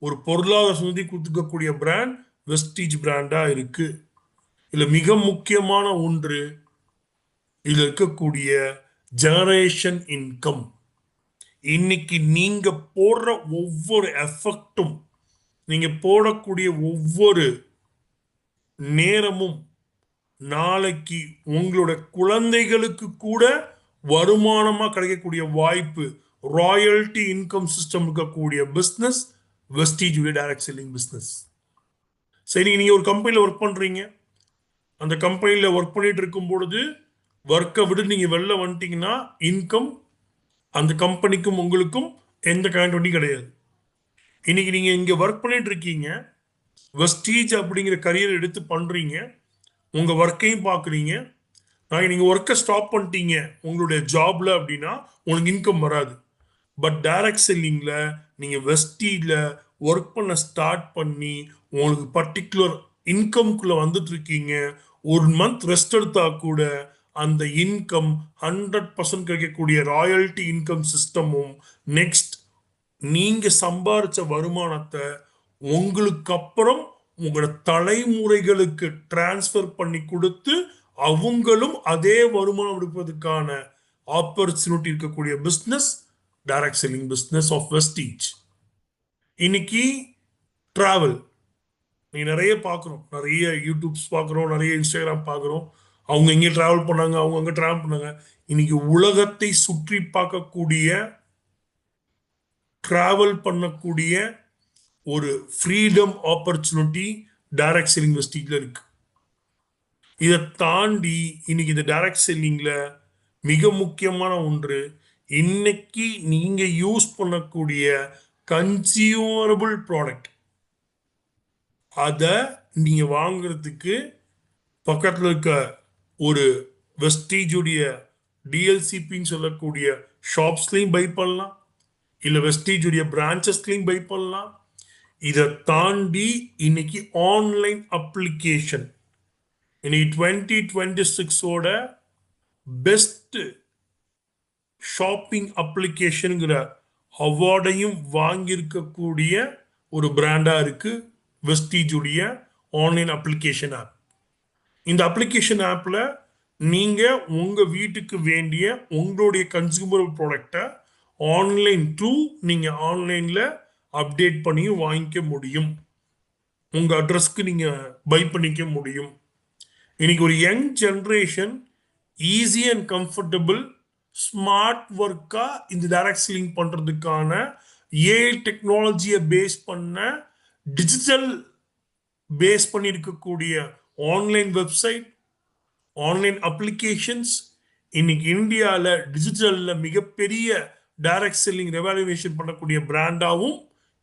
ஒரு பொருளாதார சுதந்திரி கொடுத்துக்கக்கூடிய பிராண்ட் வெஸ்டீஜ் பிராண்டா இருக்கு. இதுல மிக முக்கியமான ஒன்று, இதுல இருக்கக்கூடிய ஜெனரேஷன் இன்கம். இன்னைக்கு நீங்க போடுற ஒவ்வொரு எஃபெக்டும், நீங்க போடக்கூடிய ஒவ்வொரு நேரமும் நாளைக்கு உங்களோட குழந்தைகளுக்கு கூட வருமானமா கிடைக்கக்கூடிய வாய்ப்பு. ராயல்டி இன்கம் சிஸ்டம் இருக்கக்கூடிய business Vestige direct selling business. சரி, நீங்க ஒரு கம்பெனியில் ஒர்க் பண்றீங்க, அந்த கம்பெனியில் ஒர்க் பண்ணிட்டு இருக்கும் பொழுது ஒர்க்கை விட்டு நீங்க வெளில வந்துட்டீங்கன்னா இன்கம் அந்த கம்பெனிக்கும் உங்களுக்கும் எந்த கனெக்டிவிட்டியும் கிடையாது. இன்னைக்கு நீங்க இங்க ஒர்க் பண்ணிட்டு இருக்கீங்க, வெஸ்டீஜ் அப்படிங்கிற கரியர் எடுத்து பண்றீங்க, உங்க ஒர்க்கையும் பாக்குறீங்க. நாளைக்கு நீங்க ஒர்க்கை ஸ்டாப் பண்ணிட்டீங்க உங்களுடைய ஜாப்ல அப்படின்னா உங்களுக்கு இன்கம் வராது. பட் டைரக்ட் செல்லிங்ல நீங்க வெஸ்டீஜ்ல ஒர்க் பண்ண ஸ்டார்ட் பண்ணி உங்களுக்கு பர்டிகுலர் இன்கம்குள்ள வந்துட்டு இருக்கீங்க. ஒரு மந்த் ரெஸ்ட் எடுத்தா கூட அந்த இன்கம் 100% கிடைக்கக்கூடிய ராயல்டி இன்கம் சிஸ்டமும், நெக்ஸ்ட் நீங்க சம்பாரிச்ச வருமானத்தை உங்களுக்கு அப்புறம் உங்களோட தலைமுறைகளுக்கு டிரான்ஸ்ஃபர் பண்ணி கொடுத்து அவங்களும் அதே வருமானம் எடுப்பதற்கான ஆப்பர்ச்சுனிட்டி இருக்கக்கூடிய business direct selling business of Vestige. இன்னைக்கு டிராவல் நீ நிறைய பார்க்குறோம், நிறைய யூடியூப்ஸ் பார்க்குறோம், நிறைய இன்ஸ்டாகிராம் பார்க்குறோம். அவங்க எங்கே டிராவல் பண்ணாங்க, அவங்க அங்கே டிராவல் பண்ணாங்க. இன்னைக்கு உலகத்தை சுற்றி பார்க்கக்கூடிய, டிராவல் பண்ணக்கூடிய ஒரு ஃப்ரீடம் ஆப்பர்ச்சுனிட்டி டைரக்ட் செல்லிங் வெஸ்டீஜ்ல இருக்கு. இதை தாண்டி இன்னைக்கு இந்த டைரக்ட் செல்லிங்ல மிக முக்கியமான ஒன்று, இன்னைக்கு நீங்க யூஸ் பண்ணக்கூடிய கன்சியூமரபிள் ப்ராடக்ட், அதை நீங்க வாங்குறதுக்கு பக்கத்தில் இருக்க ஒரு வெஸ்டீஜுடைய டிஎல்சிபின்னு சொல்லக்கூடிய ஷாப்ஸ்லையும் பை பண்ணலாம், இல்லை வெஸ்டீஜுடைய பிரான்ச்சஸ்லையும் பை பண்ணலாம். இதை தாண்டி இன்னைக்கு ஆன்லைன் அப்ளிகேஷன், இன்னைக்கு 2026ஓட பெஸ்ட் ஷாப்பிங் அப்ளிகேஷனுங்கிற அவார்டையும் வாங்கியிருக்கக்கூடிய ஒரு பிராண்டா இருக்கு வெஸ்டீஜுடைய ஆன்லைன் அப்ளிகேஷன் ஆப். இந்த அப்ளிகேஷன் ஆப்ல நீங்க உங்க வீட்டுக்கு வேண்டிய உங்களுடைய கன்சூமர் ப்ராடக்டை ஆன்லைன் த்ரூ நீங்க ஆன்லைன்ல அப்டேட் பண்ணி வாங்கிக்க முடியும். உங்க அட்ரஸ்க்கு நீங்க பை பண்ணிக்க முடியும். இன்னைக்கு ஒரு young generation easy and comfortable smart ஒர்க்கா இந்த டைரக்ட் செல்லிங் பண்றதுக்கான ஏஐ டெக்னாலஜியை பேஸ் பண்ண, டிஜிட்டல் பேஸ் பண்ணி இருக்கக்கூடிய ஆன்லைன் வெப்சைட், ஆன்லைன் அப்ளிகேஷன்ஸ் இன்னைக்கு இந்தியாவில் டிஜிட்டல்ல மிகப்பெரிய டைரக்ட் செல்லிங் ரெவாலுவேஷன் பண்ணக்கூடிய பிராண்டாவும்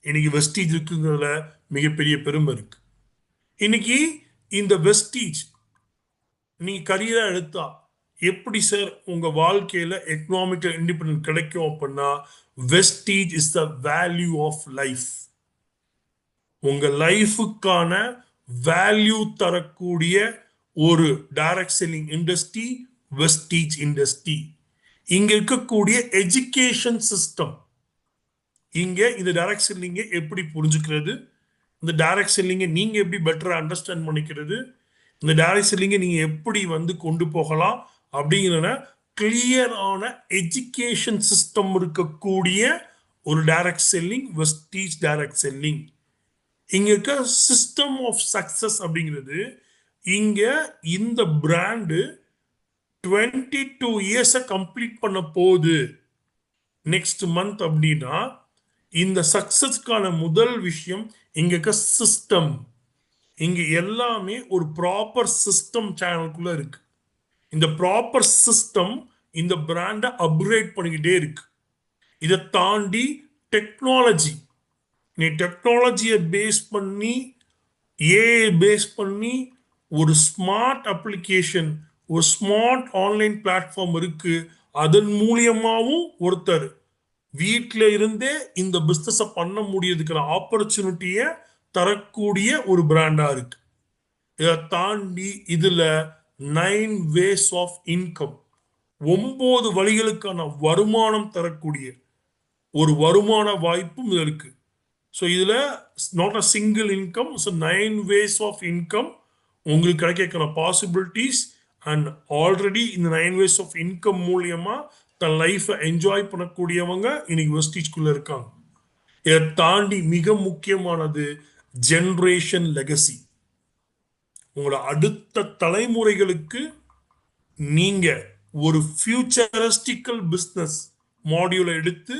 இன்னைக்கு வெஸ்டீஜ் இருக்குங்கிறதுல மிகப்பெரிய பெருமை இருக்கு. இன்னைக்கு இந்த வெஸ்டீஜ் நீ கரியரா எடுத்தா எப்படி சார் உங்க வாழ்க்கையில எக்கனாமிக்கல் இண்டிபெண்டன்ஸ் கிடைக்கும் அப்படின்னா, Vestige is the value of life. உங்க லைஃபுக்கான வேல்யூ தரக்கூடிய ஒரு direct selling industry Vestige industry. இங்க இருக்கக்கூடிய எஜுகேஷன் சிஸ்டம், இங்க இந்த டைரக்ட் செல்லிங்கை எப்படி புரிஞ்சுக்கிறது, இந்த டைரக்ட் செல்லிங்கை நீங்க எப்படி பெட்டரா அண்டர்ஸ்டாண்ட் பண்ணிக்கிறது, இந்த டைரக்ட் செல்லிங்கை நீங்க எப்படி கொண்டு போகலாம் அப்படிங்கிற கிளியரான எஜுகேஷன் சிஸ்டம் இருக்கக்கூடிய ஒரு direct selling Vestige direct selling. இங்க இருக்க சிஸ்டம் ஆஃப் சக்சஸ் அப்படிங்கிறது, இங்க இந்த பிராண்டு 22 இயர்ஸை கம்ப்ளீட் பண்ண போகுது நெக்ஸ்ட் மந்த் அப்படின்னா, இந்த சக்சஸ்க்கான முதல் விஷயம் இங்க இருக்க சிஸ்டம். இங்க எல்லாமே ஒரு ப்ராப்பர் சிஸ்டம் சேனலுக்குள்ள இருக்கு. இந்த ப்ராப்பர் சிஸ்டம் இந்த பிராண்டை அப்கிரேட் பண்ணிக்கிட்டே இருக்கு. இதை தாண்டி டெக்னாலஜி, நீ டெக்னாலஜியை பேஸ் பண்ணி, ஏஐ பேஸ் பண்ணி ஒரு ஸ்மார்ட் அப்ளிகேஷன், ஒரு ஸ்மார்ட் ஆன்லைன் பிளாட்ஃபார்ம் இருக்கு. அதன் மூலியமாவும் ஒருத்தர் வீட்டில இருந்தே இந்த பிசினஸை பண்ண முடியறதுக்கான ஆப்பர்ச்சுனிட்டியை தரக்கூடிய ஒரு பிராண்டா இருக்கு. இதை தாண்டி இதுல 9 ways ஆஃப் இன்கம், 9 வழிகளுக்கான வருமானம் தரக்கூடிய ஒரு வருமான வாய்ப்பும் இது இருக்கு. ஸோ இதுல not a single income, so 9 ways of income உங்களுக்கு கிடைக்கிற பாசிபிலிட்டிஸ். அண்ட் ஆல்ரெடி இந்த 9 ways ஆஃப் இன்கம் மூலியமா தன் லைஃபை என்ஜாய் பண்ணக்கூடியவங்க இன்னைக்கு வெஸ்டீஜ்குள்ள இருக்காங்க. இதை தாண்டி மிக முக்கியமானது ஜெனரேஷன் லெகசி. உங்களோட அடுத்த தலைமுறைகளுக்கு நீங்க ஒரு ஃபியூச்சரிஸ்டிக்கல் பிஸ்னஸ் மாடியூலை எடுத்து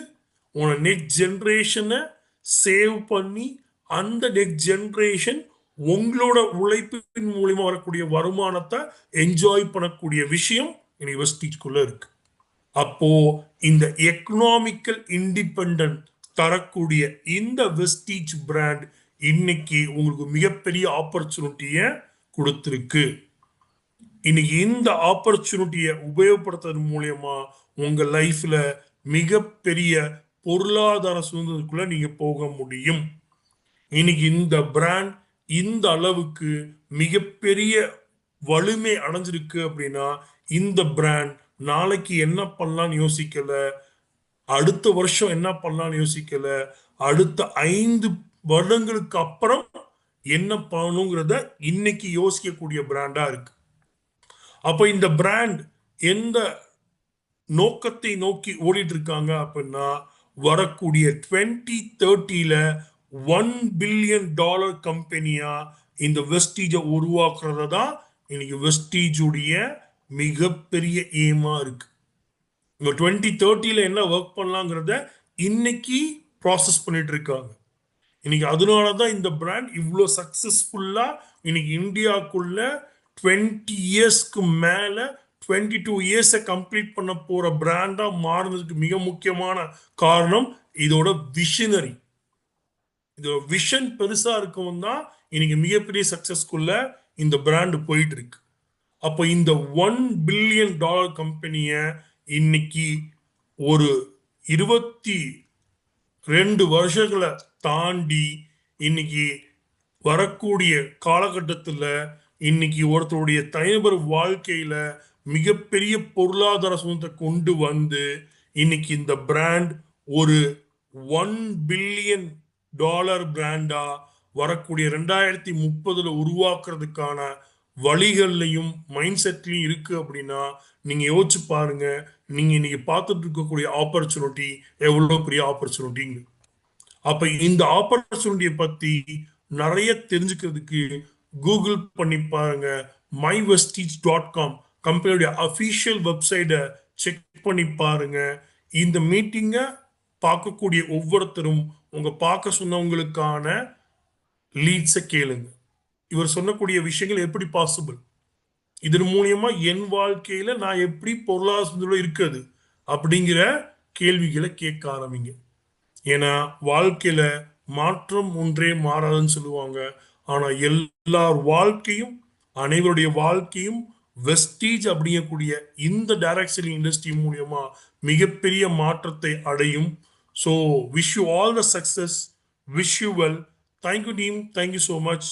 உங்களோட நெக்ஸ்ட் ஜெனரேஷனை சேவ் பண்ணி, அந்த நெக்ஸ்ட் ஜெனரேஷன் உங்களோட உழைப்பின் மூலியமா வரக்கூடிய வருமானத்தை என்ஜாய் பண்ணக்கூடிய விஷயம் இன்னைக்கு வெஸ்டீஜ்குள்ள இருக்கு. அப்போ இந்த எக்கனாமிக்கல் இண்டிபெண்டன்ட் தரக்கூடிய இந்த வெஸ்டீஜ் பிராண்ட் இன்னைக்கு உங்களுக்கு மிகப்பெரிய ஆப்பர்ச்சுனிட்டியை கொடுத்திருக்கு. இன்னைக்கு இந்த ஆப்பர்ச்சுனிட்டியை உபயோகப்படுத்துறது மூலியமா உங்க லைஃப்ல மிகப்பெரிய பொருளாதார சுதந்திரத்துக்குள்ள நீங்க போக முடியும். இன்னைக்கு இந்த பிராண்ட் இந்த அளவுக்கு மிகப்பெரிய வலிமை அடைஞ்சிருக்கு அப்படின்னா இந்த பிராண்ட் நாளைக்கு என்ன பண்ணலாம்னு யோசிக்கல, அடுத்த வருஷம் என்ன பண்ணலாம்னு யோசிக்கல, அடுத்த 5 வருடங்களுக்கு அப்புறம் என்ன பண்ணணுங்கிறத இன்னைக்கு யோசிக்கக்கூடிய பிராண்டா இருக்கு. அப்ப இந்த பிராண்ட் எந்த நோக்கத்தை நோக்கி ஓடிட்டு இருக்காங்க அப்படின்னா, வரக்கூடிய 2030ல $1 பில்லியன் கம்பெனியா இந்த வெஸ்டீஜை உருவாக்குறத தான் இன்னைக்கு வெஸ்டீஜுடைய மிகப்பெரிய எய்மா இருக்கு. இந்த 2030ல என்ன ஒர்க் பண்ணலாங்கிறத இன்னைக்கு ப்ராசஸ் பண்ணிட்டு இருக்காங்க. இன்னைக்கு அதனால தான் இந்த பிராண்ட் இவ்வளோ சக்சஸ்ஃபுல்லா இன்னைக்கு இந்தியாவுக்குள்ள 20 இயர்ஸ்க்கு மேல 22 இயர்ஸை கம்ப்ளீட் பண்ண போற பிராண்டா மாறுனதுக்கு மிக முக்கியமான காரணம் இதோட விஷனரி. இதோட விஷன் பெருசா இருக்கவும் தான் இன்னைக்கு மிகப்பெரிய சக்சஸ்க்குள்ள இந்த பிராண்ட் போயிட்டு இருக்கு. அப்போ இந்த $1 பில்லியன் கம்பெனிய இன்னைக்கு ஒரு 22 வருஷங்களை தாண்டி இன்னைக்கு வரக்கூடிய காலகட்டத்தில் இன்னைக்கு ஒருத்தருடைய தனிநபர் வாழ்க்கையில மிகப்பெரிய பொருளாதார சுதந்திரத்தை கொண்டு வந்து இன்னைக்கு இந்த பிராண்ட் ஒரு $1 பில்லியன் பிராண்டா வரக்கூடிய 2030ல உருவாக்குறதுக்கான வழிகள்லையும் மைண்ட் செட்லையும் இருக்கு அப்படின்னா நீங்க யோசிச்சு பாருங்க. நீங்க இன்னைக்கு பார்த்துட்டு இருக்கக்கூடிய ஆப்பர்ச்சுனிட்டி எவ்வளவு பெரிய ஆப்பர்ச்சுனிட்டிங்க. அப்ப இந்த ஆப்பர்ச்சுனிட்டியை பத்தி நிறைய தெரிஞ்சுக்கிறதுக்கு கூகுள் பண்ணி பாருங்க. myvestige.com கம்பெனியுடைய அபிஷியல் வெப்சைட்டை செக் பண்ணி பாருங்க. இந்த மீட்டிங்கை பார்க்கக்கூடிய ஒவ்வொருத்தரும் உங்க பார்க்க சொன்னவங்களுக்கான லீட்ஸை கேளுங்க. இவர் சொன்னக்கூடிய விஷயங்கள் எப்படி பாசிபிள், இதன் மூலியமா என் வாழ்க்கையில நான் எப்படி பொருளாதார இருக்கிறது அப்படிங்கிற கேள்விகளை கேட்க ஆரம்பிங்க. ஏன்னா வாழ்க்கையில மாற்றம் ஒன்றே மாறாதுன்னு சொல்லுவாங்க. ஆனா எல்லார் வாழ்க்கையும், அனைவருடைய வாழ்க்கையும் வெஸ்டீஜ் அப்படிங்கக்கூடிய இந்த டைரக்ட் இண்டஸ்ட்ரி மூலியமா மிகப்பெரிய மாற்றத்தை அடையும். So wish you all the success, wish you well. Thank you team, thank you so much.